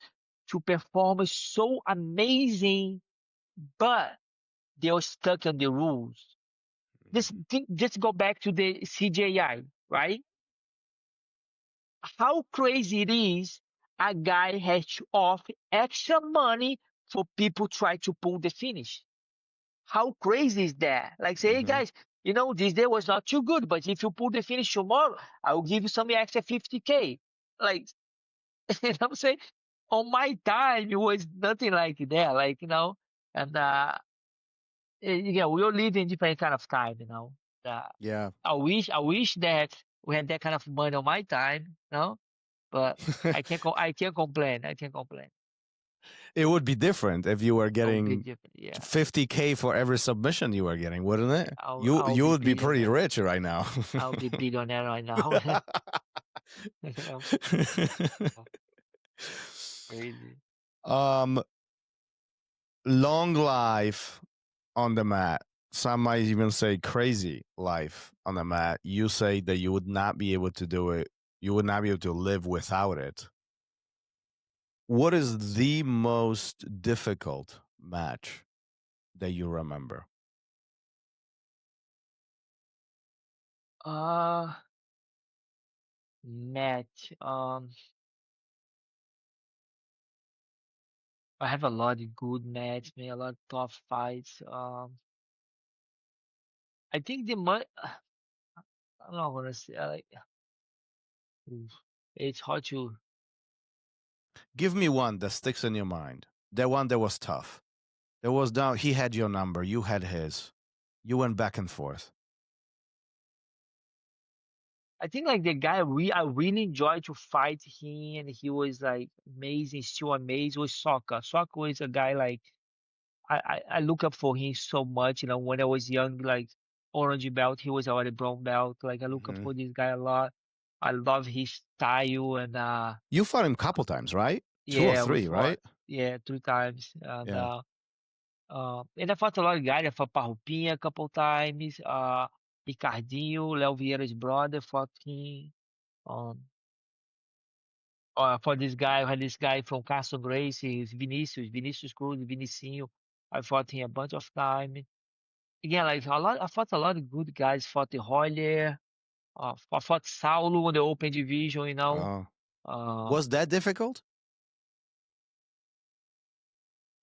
to perform so amazing, but they're stuck on the rules. Just go back to the CJI, right? How crazy it is a guy has to offer extra money for people try to pull the finish. How crazy is that? Like say, hey Hmm. guys, this day was not too good, but if you pull the finish tomorrow, I will give you some extra 50K. Like, what I'm saying? On my time, it was nothing like that. And we all live in different kind of time. Uh, Yeah. I wish that we had that kind of money on my time. But I can't complain. I can't complain. It would be different if you were I'll be getting different. Yeah, 50K for every submission you were getting, wouldn't it? I'll You be would be pretty billionaire. rich right now. I'll be billionaire right now. You know, crazy. um, long life on the mat. Some might even say crazy life on the mat. You say that you would not be able to do it. You would not be able to live without it. What is the most difficult match that you remember? Uh, match. I have a lot of good match, man. A lot of tough fights. I think I'm not gonna say oof, it's hard to. Give me one that sticks in your mind. The one that was tough. There was down. He had your number. You had his. You went back and forth. I think like the guy I really enjoyed to fight him, and he was like amazing, still amazing. Was Sokka. Sokka was a guy like I look up for him so much. When I was young, like orange belt, he was already brown belt. Like I look up Hmm. for this guy a lot. I love his style and You fought him a couple times, right? Two or yeah, we three, fought right? yeah 3 times Yeah. and I fought a lot of guys. I fought Parrupinha a couple times. Ricardinho, Léo Vieira's brother, fought him. Um, for this guy, I had this guy from Castle Gracie, Vinicius Cruz, Vinicinho. I fought him a bunch of times. Again, like a lot, I fought a lot of good guys. Fought the Roller. I fought Saulo in the open division. Uh, Uh, was that difficult?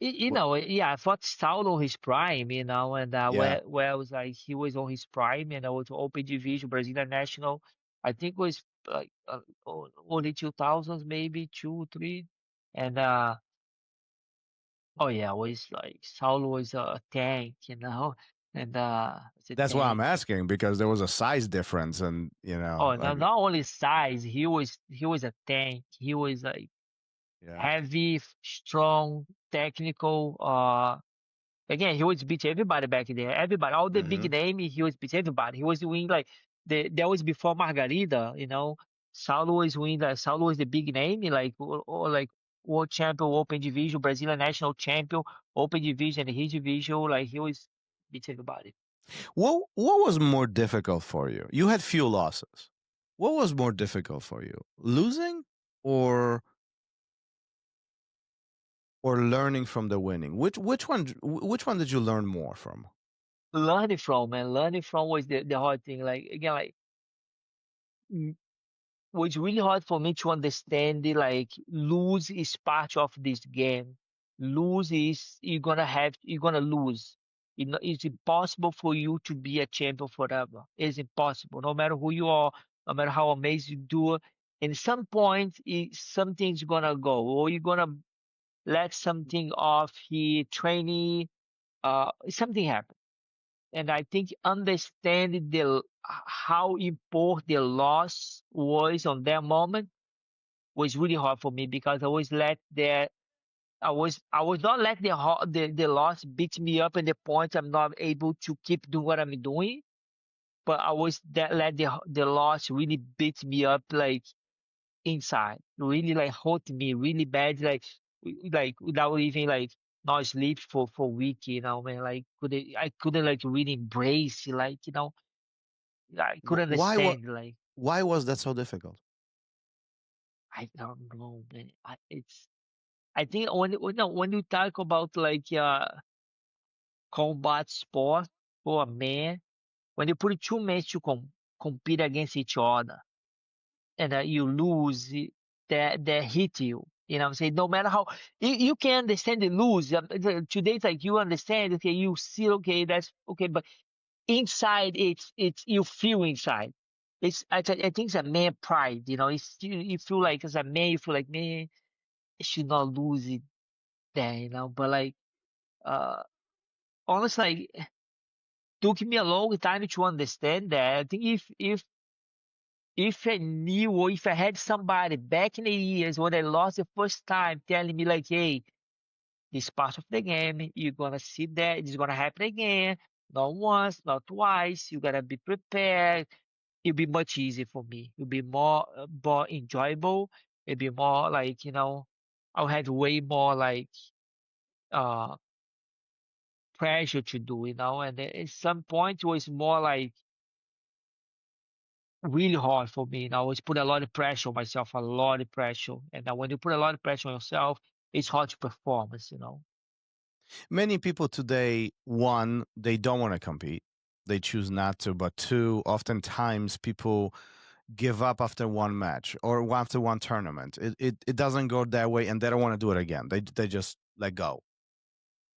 Wh- yeah, I fought Saulo on his prime. And Yeah. where I was like he was on his prime, and I was open division Brazilian national. I think it was like only 2000s, maybe 2, 3, and oh yeah, it was like Saulo was a tank, and it's a That's why I'm tank. asking because there was a size difference, and Oh, like, not only size, he was a tank. He was like yeah. heavy, strong, technical. Again, he was beat everybody back there. Everybody, all the Hmm. big name, he was beat everybody. He was winning like that was before Margarida. Saulo was winning. Saulo was the big name, like or like world champion, open division, Brazilian national champion, open division, his division. Like he was beat everybody. What was more difficult for you? You had few losses. What was more difficult for you? Losing or learning from the winning? Which one did you learn more from? Learning from was the hard thing. Like again, like mm, was really hard for me to understand like lose is part of this game. Lose is you're gonna lose. It's impossible for you to be a champion forever. It's impossible. No matter who you are, no matter how amazing you do, in some point something's gonna go, or you're gonna let something off here, training, something happen. And I think understanding how important the loss was on that moment was really hard for me because I was not let the loss beat me up in the point I'm not able to keep doing what I'm doing, but I was that let the loss really beat me up like inside, really like hurt me really bad, like without even like not sleep for a week, man. Like I couldn't like really embrace, like I couldn't Why understand, like why was that so difficult? I don't know, man. I think when you talk about like combat sport for a man, when you put two men to compete against each other and you lose, that hit you. You know what I'm saying? No matter how you can understand the lose. Today it's like you understand, okay, you see, okay, that's okay, but inside it's you feel inside. I think it's a man pride. It's you feel like as a man, you feel like, man, I should not lose it there. But like uh honestly, like, took me a long time to understand that. I think if I knew, or if I had somebody back in the years when I lost the first time telling me like, hey, this part of the game, you're gonna see that it's gonna happen again, not once, not twice. You gotta be prepared. It'll be much easier for me. It'll be more enjoyable. It'll be more like, I'll have way more like uh pressure to do, and at some point it was more like really hard for me. It's put a lot of pressure on myself, a lot of pressure. And when you put a lot of pressure on yourself, it's hard to perform. Many people today, one, they don't want to compete. They choose not to. But two, oftentimes people give up after one match or after one tournament. It doesn't go that way, and they don't want to do it again. They just let go.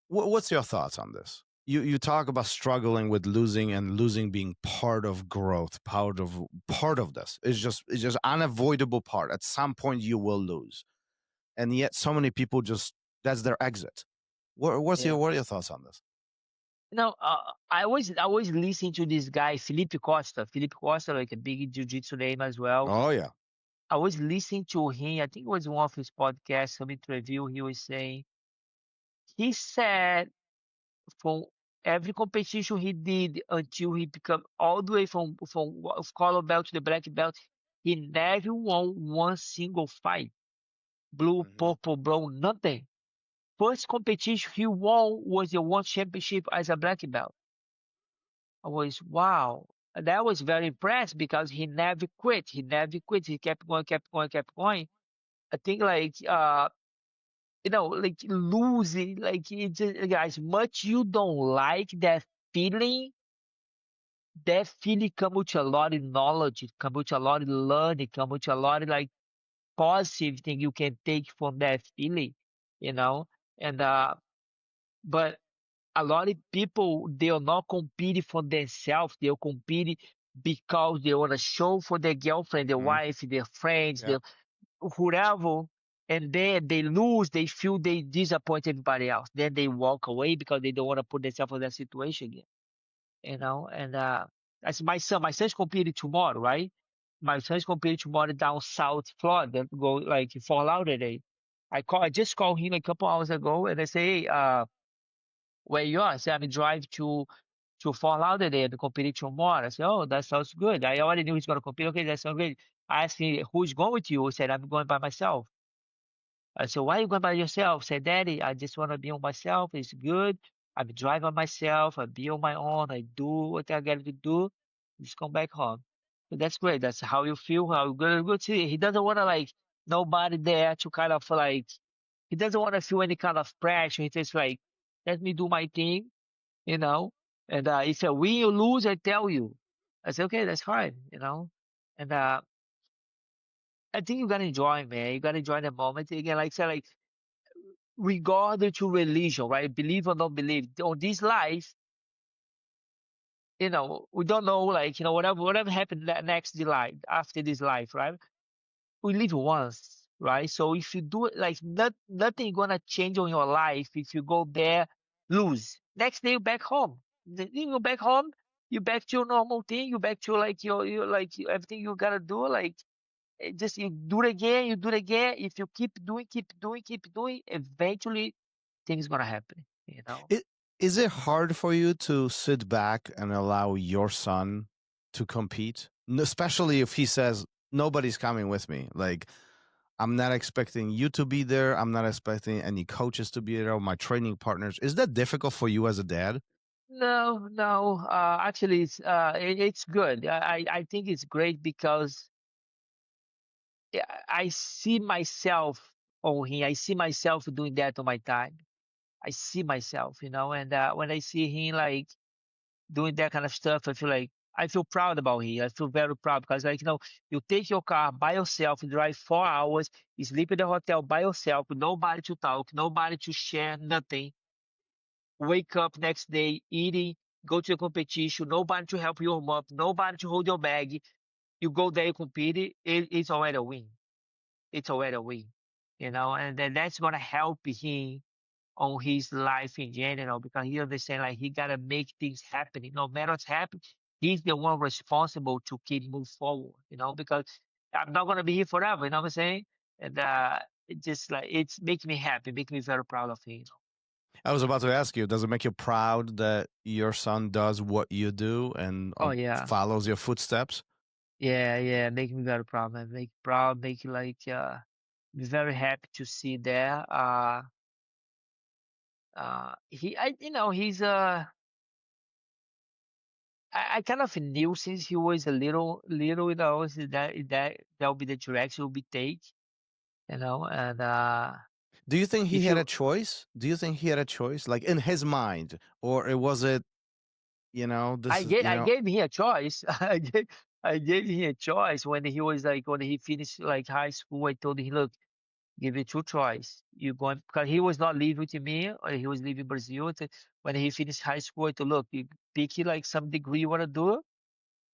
What's your thoughts on this? You talk about struggling with losing, and losing being part of growth, part of this. It's just unavoidable part. At some point, you will lose, and yet so many people just that's their exit. Yeah. What are your thoughts on this? I was listening to this guy, Felipe Costa. Felipe Costa, like a big jiu-jitsu name as well. Oh yeah. I was listening to him. I think it was one of his podcasts, Summit Review. He was saying, he said from every competition he did until he become all the way from color belt to the black belt, he never won one single fight. Blue, Hmm. purple, brown, nothing. First competition he won was the one championship as a black belt. I was wow. That was very impressed because he never quit. He never quit. He kept going, kept going, kept going. I think like like losing, like it just like, as much you don't like feeling, that feeling come with a lot of knowledge, it come with a lot of learning, come with a lot of like positive thing you can take from that feeling, you know. And but a lot of people they are not competing for themselves, they are competing because they want to show for their girlfriend, their Hmm. wife, their friends, Yeah. their whoever, and then they lose, they feel they disappoint everybody else. Then they walk away because they don't want to put themselves in that situation again. And that's my son. My son's competing tomorrow, right? My son's competing tomorrow down South Florida, go like Fort Lauderdale. I just called him a couple hours ago and I say, hey, where you are? I said, I'm drive to Fort Lauderdale to compete tomorrow. I said, oh, that sounds good. I already knew he's going to compete. Okay, that sounds great. I asked him, who's going with you? He said, I'm going by myself. I said, why are you going by yourself? I said, Daddy, I just want to be on myself. It's good. I drive on myself. I be on my own. I do what I got to do. Just come back home. So that's great. That's how you feel. How good to see. He doesn't want to like nobody there to kind of like. He doesn't want to feel any kind of pressure. He just like, let me do my thing, you know. And he said, win or lose, I tell you. I said, okay, that's fine. And I think you gotta enjoy, man. You gotta enjoy the moment. Again, like I said, like regardless to religion, right? Believe or not believe, on this life, we don't know, like, whatever happened next the life, after this life, right? We live once, right? So if you do it, like, nothing gonna change on your life if you go there, lose. Next day, you back home. You go back home, you back to your normal thing, you back to like your like everything you gotta do, like just you do it again, you do it again. If you keep doing, keep doing, eventually things gonna happen. It, is it hard for you to sit back and allow your son to compete? Especially if he says, nobody's coming with me. Like, I'm not expecting you to be there. I'm not expecting any coaches to be there or my training partners. Is that difficult for you as a dad? No, no. Actually, it's good. I think it's great because I see myself on him. I see myself doing that on my time. I see myself. And when I see him like doing that kind of stuff, I feel proud about him. I feel very proud because you take your car by yourself, drive 4 hours, you sleep in the hotel by yourself, nobody to talk, nobody to share, nothing. Wake up next day, eating, go to a competition, nobody to help you warm up, nobody to hold your bag. You go there, you compete, it's already a win. It's already a win. And then that's gonna help him on his life in general because he understand like he gotta make things happen. No matter what's happening, he's the one responsible to keep move forward. Because I'm not gonna be here forever, you know what I'm saying? And it just like it's making me happy, making me very proud of him. I was about to ask you, does it make you proud that your son does what you do and Oh yeah. follows your footsteps? Yeah, yeah, make me very proud, man. Make proud, make like be very happy to see that. He I he's I kind of knew since he was a little, so that'll be the direction will be take, and Do you think he if had a you choice? Do you think he had a choice, like in his mind, or it was it? This is I gave him a choice. I gave him a choice when he was like when he finished like high school. I told him, look, give you two choice. You going because he was not living with me, or he was living in Brazil. When he finished high school, I told, look, you pick like some degree you want to do.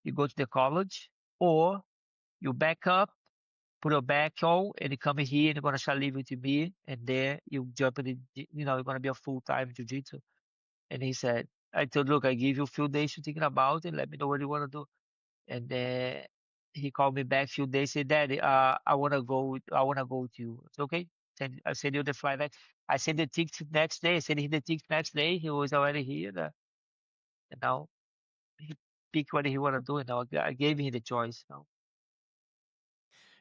You go to the college, or you back up, put your back on, and you come here and you're gonna start living with me, and there you jump in you're gonna be a full-time jiu-jitsu. And he said, I told, look, I give you a few days to thinking about it, let me know what you wanna do. And then he called me back a few days, said, Daddy, I wanna go with you. It's okay. I send you the flight. I sent the ticket next day. I sent him the ticket next day. He was already here. You know, he picked what he want to do. You know, I gave him the choice. You know,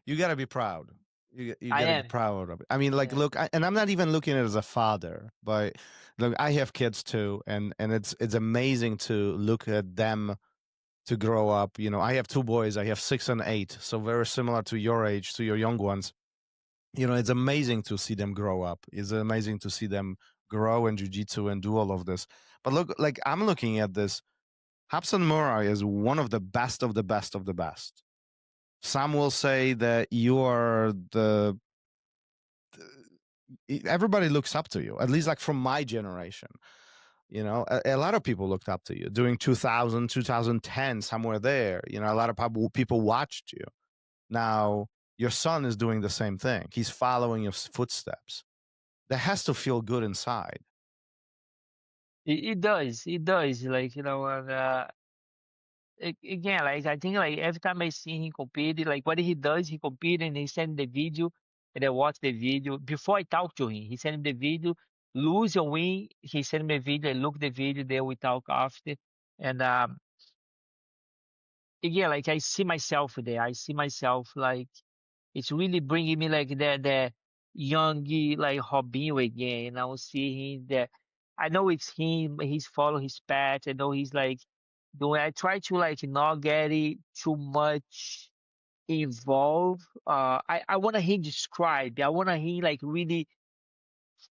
You got to be proud. You I got to be am. proud of it. I mean, like, Yeah. look, and I'm not even looking at it as a father, but look, I have kids too, and it's amazing to look at them to grow up. You know, I have two boys. I have 6 and 8, so very similar to your age, to your young ones. You know, it's amazing to see them grow up. It's amazing to see them grow in jiu-jitsu and do all of this. But look, like, I'm looking at this. Robson Moura is one of the best of the best of the best. Some will say that you are everybody looks up to you, at least like from my generation. You know, a lot of people looked up to you during 2000, 2010, somewhere there. You know, a lot of people watched you. Now, your son is doing the same thing. He's following your footsteps. That has to feel good inside. It does. It does. Like, you know, and again, like I think like every time I see him compete, like what he does, he compete and he send the video and I watch the video. Before I talk to him, he send me the video, lose or win, he send me a video, I look the video, then we talk after. And again, like I see myself there. I see myself like it's really bringing me like the young like Robinho again. You know, see him that I know it's him. He's following his path. I know he's like doing. I try to like not get it too much involved. I want to him describe. I want to him like really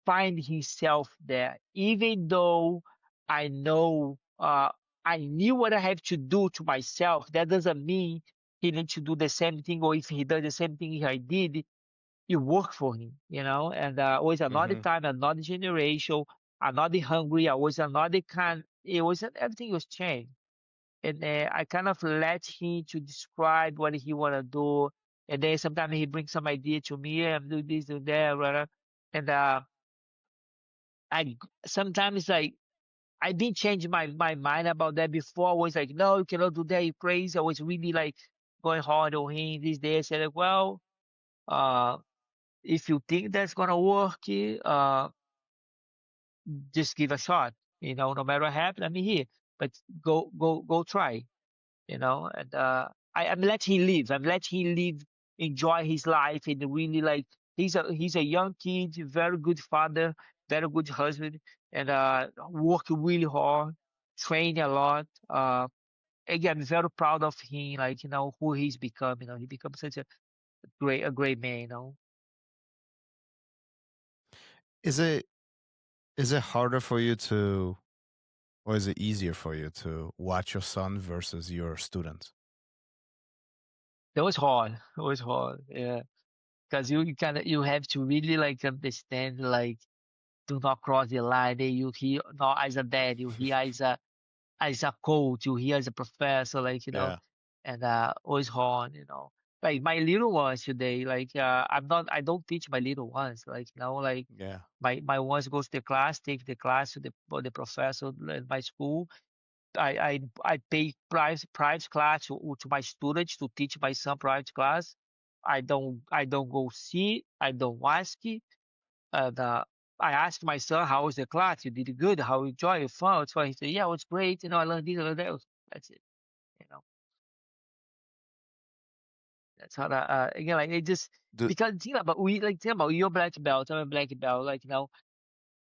find himself there, even though I know. I knew what I have to do to myself. That doesn't mean he needs to do the same thing, or if he does the same thing I did, it worked for him, you know. And was another Hmm. time, another generation, another hungry. I was another kind. It was everything was changed, and I kind of let him to describe what he want to do, and then sometimes he brings some idea to me. "Yeah, I'm doing this, doing that, blah, blah." And sometimes like I didn't change my mind about that before. I was like, no, you cannot do that. You crazy. I was really like going hard on him these days. I said, like, well, uh, if you think that's gonna work, just give a shot. You know, no matter what happens, I'm here. But go try. You know, and I'm let him live. I'm let him live, enjoy his life, and really like he's a young kid, very good father, very good husband, and work really hard, train a lot. Again, I'm very proud of him. Like you know who he's become. You know, he becomes such a great man. You know. Is it harder for you to, or is it easier for you to watch your son versus your students? That was hard. It was hard. Yeah, because you kind of you have to really like understand like do not cross the line. Then you hear not as a dad, you hear as a coach, you hear as a professor, like you know, Yeah. and always hard, you know. Like my little ones today, like I don't teach my little ones, like you know, like Yeah. my ones goes to the class, take the class to the professor at my school. I pay private class to my students to teach my son private class. I don't go see, I don't ask. And I asked my son, "How was the class? You did good. How you enjoy it? Fun?" It's fun. He said, "Yeah, it was great. You know, I learned this, I learned that." That's it. You know, that's how that. Again, like it just Do, because think about you're black belt, I'm a black belt. Like you know,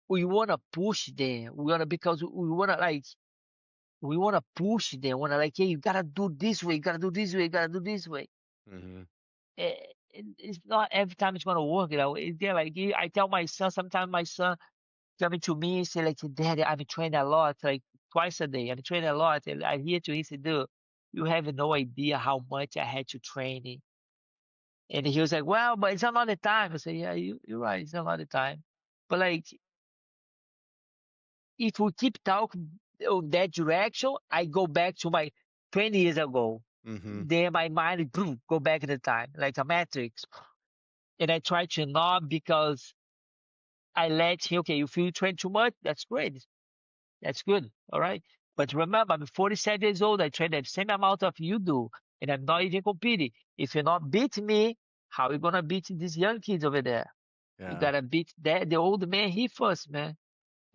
we wanna push them. We wanna because we wanna like we wanna push them. Wanna like, hey, you gotta do this way. You gotta do this way. You gotta do this way. hmm Eh, it's not every time it's gonna work. You know, they're like I tell my son. Sometimes my son coming to me and say like, "Daddy, I'm training a lot, like twice a day. I'm training a lot." And I hear to him say, "Dude, you have no idea how much I had to train it." And he was like, "Well, but it's another time." I said, "Yeah, you're right. It's another time." But like, if we keep talking on that direction, I go back to my 20 years ago. hmm Then my mind boom, go back in the time like a matrix. And I try to not because I let him. Okay, you feel you train too much. That's great. That's good. All right. But remember, I'm 47 years old. I train the same amount of you do, and I'm not even competing. If you're not beating me, how are you gonna beat these young kids over there? You Yeah. gotta beat the old man here first, man.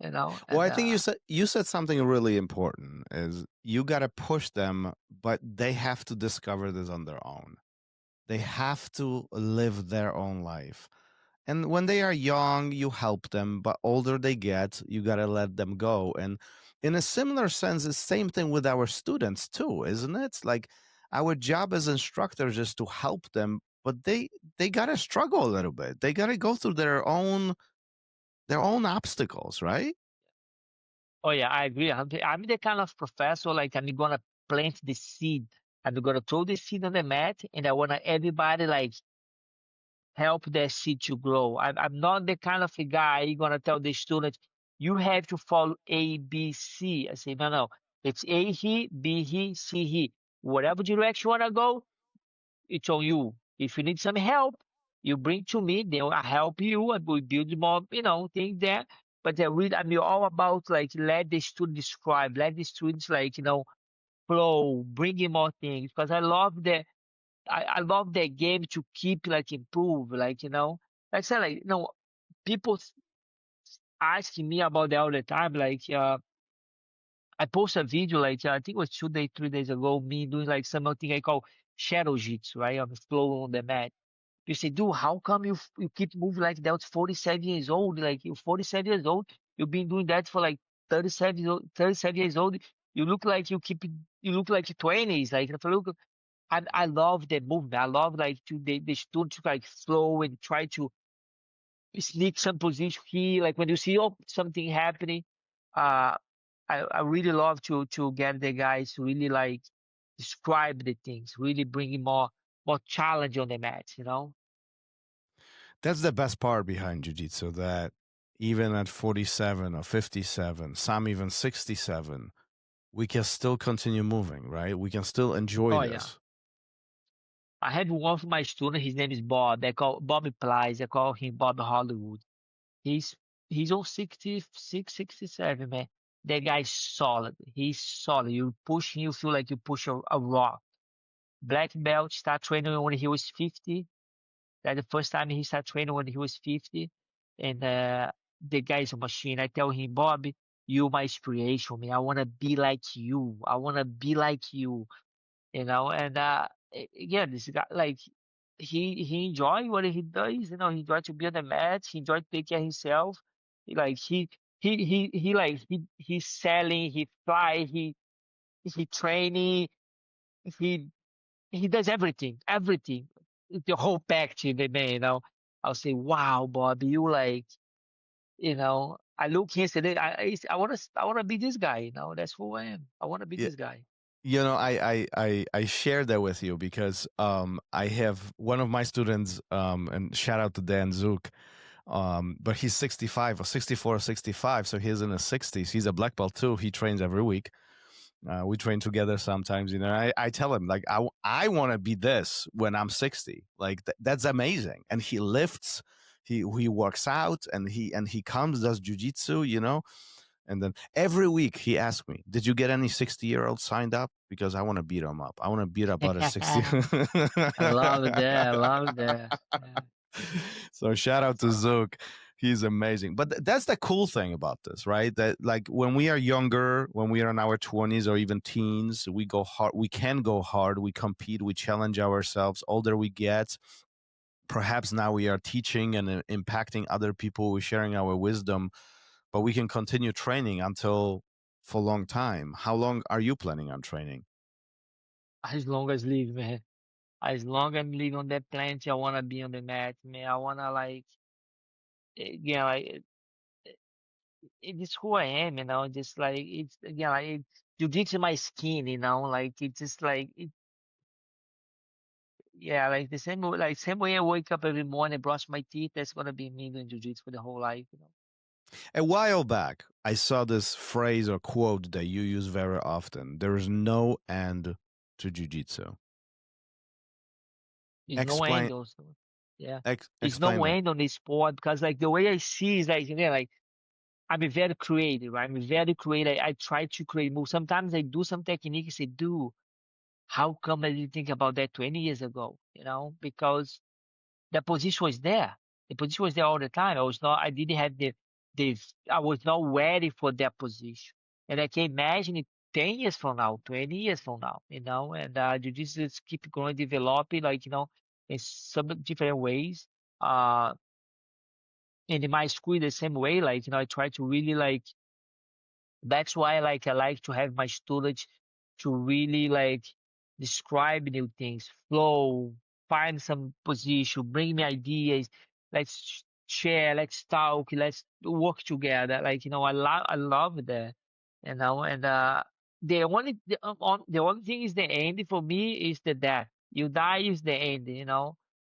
Well, And I think you said something really important is you got to push them, but they have to discover this on their own. They have to live their own life. And when they are young, you help them, but older they get, you got to let them go. And in a similar sense, it's the same thing with our students too, isn't it? It's like our job as instructors is to help them, but they got to struggle a little bit. They got to go through their own obstacles, right? oh yeah, I agree. I'm the kind of professor like I'm gonna plant the seed. I'm gonna throw the seed on the mat, and I want everybody like help that seed to grow. I'm not the kind of a guy gonna tell the student you have to follow A, B, C. I say no, no. It's A here, B here, C here. Whatever direction you wanna go, it's on you. If you need some help, you bring to me. Then I help you, and we build more, things there. But I'm all about like let the student describe, let the students like flow, bring in more things because I love the game to keep like improve, like like I said, like people asking me about that all the time. Like I post a video like I think it was 2 days, 3 days ago, me doing like something I call shadow jitsu, right, on the floor on the mat. You say, dude, how come you keep moving like that? 47 years old, like you're 47 years old. You've been doing that for like 37 years old. You look like you look like your 20s. Like if I look, I love the movement. I love like the student to like flow and try to sneak some position here. Like when you see something happening, uh, I really love to get the guys to really like describe the things, really bringing more challenge on the mat. That's the best part behind jiu-jitsu, that even at 47 or 57, some even 67, we can still continue moving, right? We can still enjoy Oh yeah. this. I had one of my students, his name is Bob. They call Bob Plies. They call him Bob Hollywood. He's he's on 66, 67, man. That guy's solid. He's solid. You push him, you feel like you push a rock. Black belt, start training when he was 50. That the first time he started training when he was 50. And the guy is a machine. I tell him, Bob, you my inspiration, man. I wanna be like you. I wanna be like you. And again, this guy like he enjoy what he does. He enjoy to be on the mat. He enjoy to take care of himself. Like he like he's selling. He fly. He training. He he does everything. Everything. The whole package, the man. I'll say, wow, Bob, you like I look here and say, I wanna be this guy. That's who I am. I wanna be Yeah, this guy. I share that with you because I have one of my students, and shout out to Dan Zook, but he's 65 or 64 or 65, so he's in his 60s. He's a black belt too. He trains every week. We train together sometimes. I tell him like I want to be this when I'm 60. Like that's amazing. And he lifts, he works out, and he comes, does jujitsu. And then every week he asks me, "Did you get any 60-year-olds signed up? Because I want to beat them up. I want to beat up other 60." I love that. I love that. Yeah. So shout out to Zook. He's amazing. But that's the cool thing about this, right? That like when we are younger, when we are in our 20s or even teens, we go hard. We can go hard. We compete. We challenge ourselves. Older we get, perhaps now we are teaching and impacting other people. We're sharing our wisdom, but we can continue training until for a long time. How long are you planning on training? As long as live, man. As long as I'm living on that planet, I wanna be on the mat, man. I wanna like, yeah, like it's who I am, Just like it's yeah, like jiu-jitsu my skin. Like it's just like yeah, like the same way I wake up every morning, brush my teeth. That's gonna be me doing jiu-jitsu for the whole life. A while back, I saw this phrase or quote that you use very often. There is no end to jiu-jitsu. There's no Explain end also. Yeah, there's explain no that. end on this sport because like the way I see is like like I'm a very creative, right? I'm very creative. I try to create moves. Sometimes I do some technique. I say, dude, how come I didn't think about that 20 years ago? Because the position was there. The position was there all the time. I didn't have the, I was not ready for that position. And I can imagine it 10 years from now, 20 years from now, and jiu-jitsu just keep growing, developing, in some different ways. Uh, and in my school, the same way, I try to really that's why I like to have my students to really describe new things, flow, find some position, bring me ideas, share, let's talk, let's work together. I love that, and the only thing is the end for me is the death. You die is the end,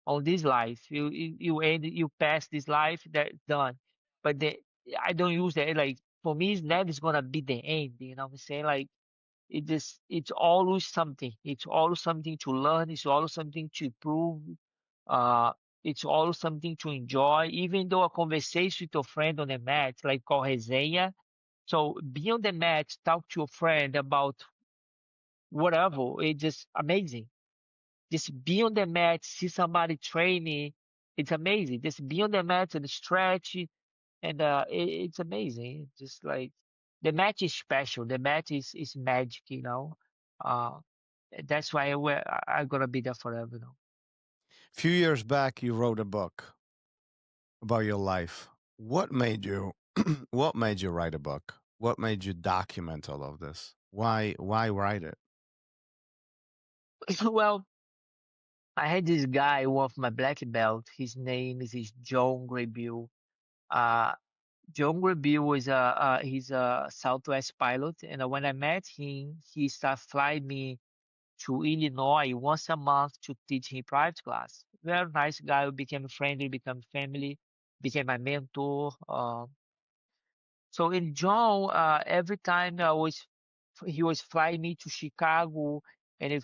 on this life. You end, you pass this life, that's done. But I don't use that for me, it's never gonna be the end. You know what I'm saying? It's always something. It's always something to learn. It's always something to improve. Uh, it's always something to enjoy. Even though a conversation with your friend on the mat, like called resenha. So be on the mat, talk to your friend about whatever. It's just amazing. Just be on the mat, see somebody training. It's amazing. Just be on the mat and stretch. And it's amazing. Just like the match is special. The match is magic, Uh, that's why I'm gonna be there forever, A few years back, you wrote a book about your life. What made you what made you write a book? What made you document all of this? Why write it? Well, I had this guy, one of my black belt. His name is John Graybill. Uh, John Graybill is he's a Southwest pilot, and when I met him, he started flying me to Illinois once a month to teach him private class. Very nice guy. We became friendly, became family, became my mentor. So in John, every time he was flying me to Chicago, and he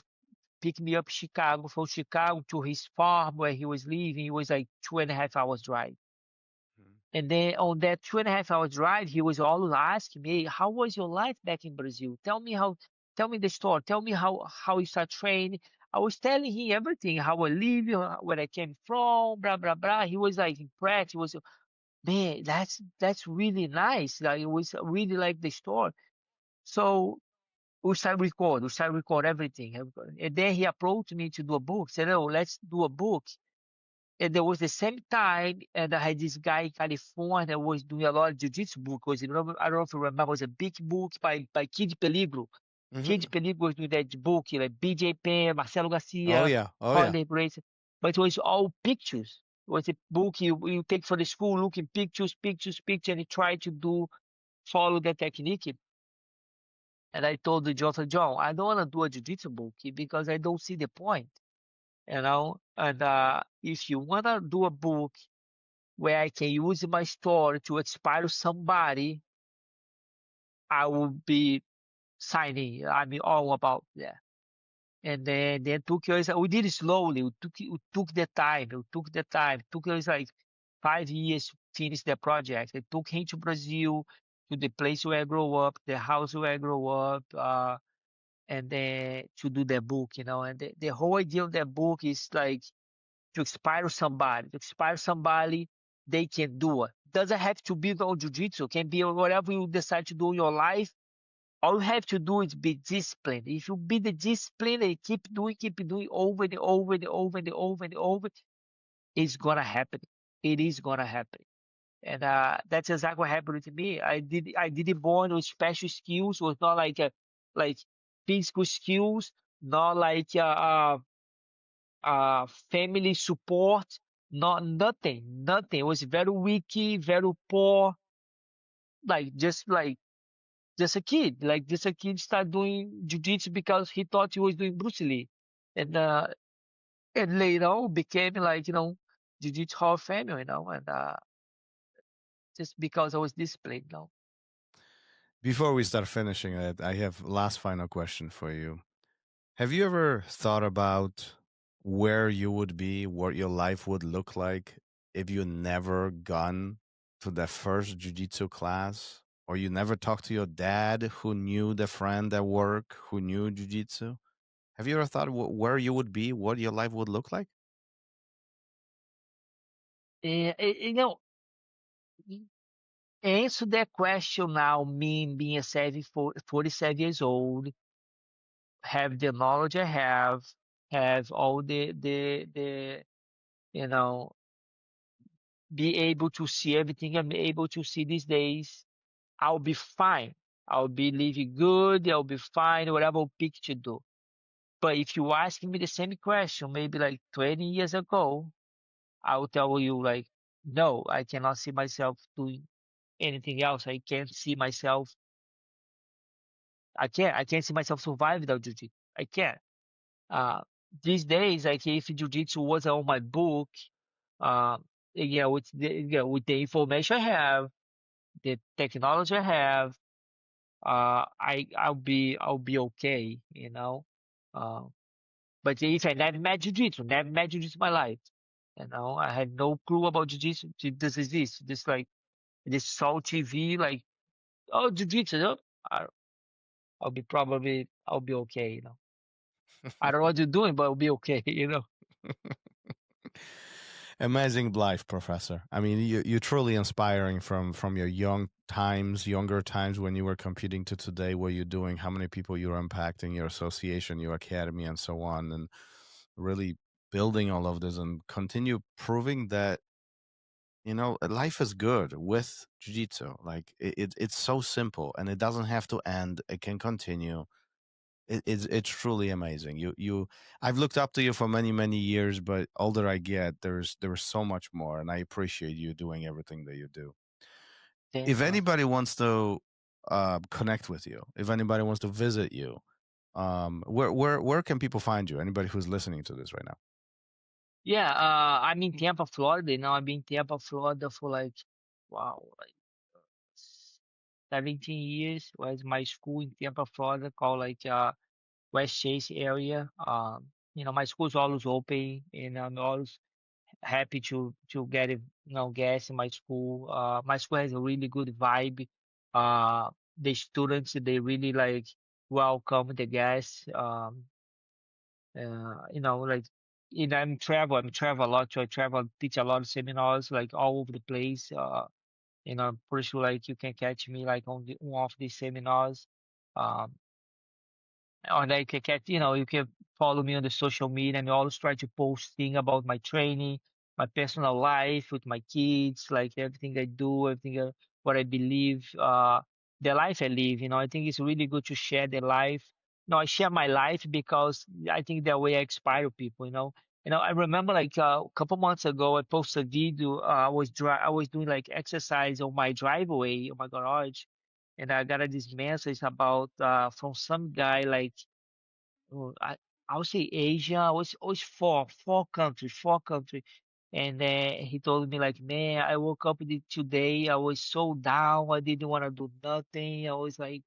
picked me up Chicago. From Chicago to his farm where he was living, it was like 2.5 hours drive. And then on that 2.5 hours drive, he was always asking me, "How was your life back in Brazil? Tell me the story. Tell me how you start training." I was telling him everything, how I live, where I came from, blah blah blah. He was like impressed. He was, man, that's really nice. Like it was really like the story. So we start record everything. And then he approached me to do a book. Said, "Oh, let's do a book." And there was the same time, and I had this guy in California that was doing a lot of jiu-jitsu book. I don't know if you remember, it was a big book by Kid Peligro. Hmm. Kid Peligro was doing that book, like BJ Penn, Marcelo Oh Garcia, yeah, oh yeah. Harley Brace. But it was all pictures. It was a book you take for the school, looking pictures, pictures, pictures, and he tried to follow that technique. And I told the John, John, I don't want to do a jiu-jitsu book because I don't see the point, And if you want to do a book where I can use my story to inspire somebody, I will be signing. I mean, all about that. And then took us. We did it slowly. We took the time. We took the time. It took us like 5 years to finish the project. It took him to Brazil, to the place where I grew up, the house where I grew up, and then to do the book. And the whole idea of the book is like to inspire somebody. To inspire somebody, they can do it. Doesn't have to be on jiu-jitsu. Can be whatever you decide to do in your life. All you have to do is be disciplined. If you be the discipline and keep doing over and over and over and over and over, it's gonna happen. It is gonna happen. And that's exactly what happened to me. I didn't born with special skills. It was not like physical skills, not like family support, not nothing. It was very weak, very poor, like just a kid. Like just a kid started doing jiu-jitsu because he thought he was doing Bruce Lee. And and later on became jiu-jitsu hall of fame, and just because I was disciplined. Before we start finishing it, I have last final question for you. Have you ever thought about where you would be, what your life would look like if you never gone to the first jiu-jitsu class, or you never talked to your dad who knew the friend at work who knew jiu-jitsu? Have you ever thought where you would be, what your life would look like? You know, answer that question now, me being a 47 years old, have the knowledge I have all the you know, be able to see everything I'm able to see these days, I'll be fine. I'll be living good. I'll be fine, whatever I'll pick to do. But if you ask me the same question, maybe like 20 years ago, I will tell you like, no, I cannot see myself doing anything else. I can't see myself. I can't see myself survive without jiu-jitsu. I can't. Uh, these days, like if jiu-jitsu was on my book, uh, with the information I have, the technology I have, I'll be okay, you know. Uh, but if I never met jiu-jitsu, never met jiu-jitsu in my life, you know, I had no clue about jiu-jitsu. This is this, just like this saw TV, like oh jiu-jitsu, no? I, I'll be okay, you know. I don't know what you're doing, but I'll be okay, you know. Amazing life, Professor. I mean, you're truly inspiring from your younger times when you were competing to today, what you're doing, how many people you're impacting, your association, your academy, and so on, and really building all of this and continue proving that, life is good with jiu-jitsu. Like it's so simple and it doesn't have to end. It can continue. It's truly amazing. I've looked up to you for many many years, but older I get, there's so much more, and I appreciate you doing everything that you do. If Thanks, man. anybody wants to connect with you, if anybody wants to visit you, where can people find you? Anybody who's listening to this right now? Yeah, I'm in Tampa, Florida. Now I've been in Tampa, Florida for like, wow, like 17 years. Was my school in Tampa, Florida, called like West Chase area. My school's always open, and I'm always happy to get gas in my school. My school has a really good vibe. The students, they really like welcome the guests. Like I'm travel a lot, so I travel, teach a lot of seminars like all over the place. I'm pretty sure like you can catch me like on one of these seminars. Um, or like you can follow me on the social media, and I always try to post things about my training, my personal life with my kids, like everything I do, what I believe, the life I live. I think it's really good to share the life. I share my life because I think that way I inspire people. I remember like a couple months ago, I posted a video. I was doing like exercise on my driveway, on my garage, and I got this message about from some guy like I would say Asia. I was four countries, and he told me like, man, I woke up today. I was so down. I didn't want to do nothing. I was like,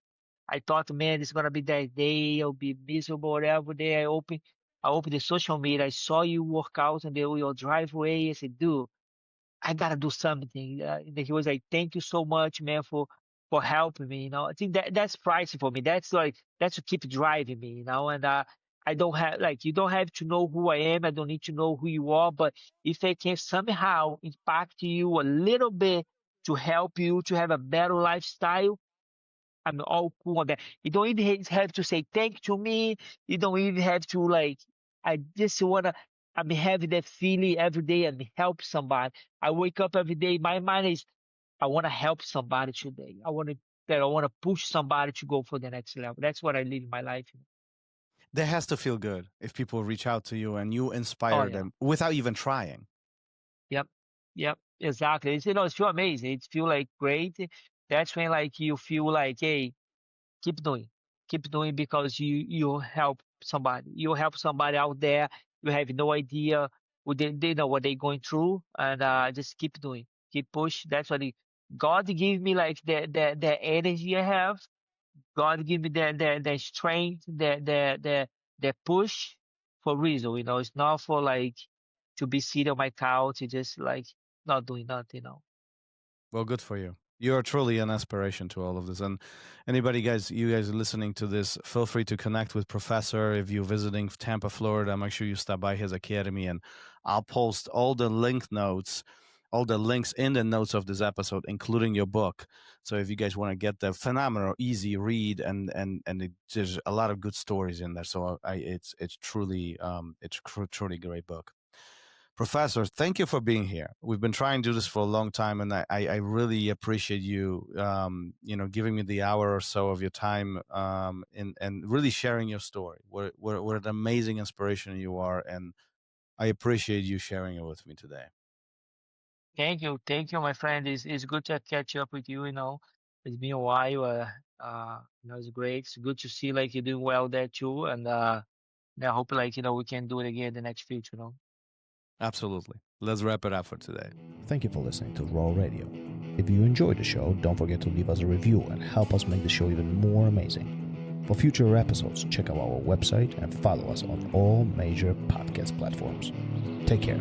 I thought, man, it's gonna be that day. I'll be miserable whatever day. I opened the social media. I saw you work out on your driveway. I said, dude, I gotta do something. And he was like, "Thank you so much, man, for helping me." I think that's pricey for me. That's to keep driving me. And I don't have like you don't have to know who I am. I don't need to know who you are. But if I can somehow impact you a little bit to help you to have a better lifestyle, I'm all cool on that. You don't even have to say thank to me. You don't even have to like. I just wanna. I'm having that feeling every day and help somebody. I wake up every day. My mind is, I want to help somebody today. I want to push somebody to go for the next level. That's what I live in my life. That has to feel good if people reach out to you and you Oh inspire yeah. them without even trying. Yep. Yep. Exactly. It's feel amazing. It feel like great. That's when like you feel like, hey, keep doing because you help somebody, out there. You have no idea what they know what they're going through, and just keep doing, keep push. That's what God give me, like the energy I have. God give me the strength, the push for reason. It's not for like to be seated on my couch and just like not doing nothing. Well, good for you. You are truly an inspiration to all of this. And anybody, you guys listening to this, feel free to connect with Professor. If you're visiting Tampa, Florida, make sure you stop by his academy, and I'll post all the link notes all the links in the notes of this episode, including your book. So if you guys want to get the phenomenal, easy read, and there's a lot of good stories in there. So it's truly truly great book. Professor, thank you for being here. We've been trying to do this for a long time, and I really appreciate you, giving me the hour or so of your time, and really sharing your story. What an amazing inspiration you are, and I appreciate you sharing it with me today. Thank you, my friend. It's good to catch up with you. It's been a while. It's great. It's good to see like you're doing well there too, and I hope like we can do it again in the next future. Absolutely. Let's wrap it up for today. Thank you for listening to RŌL Radio. If you enjoyed the show, don't forget to leave us a review and help us make the show even more amazing. For future episodes, check out our website and follow us on all major podcast platforms. Take care.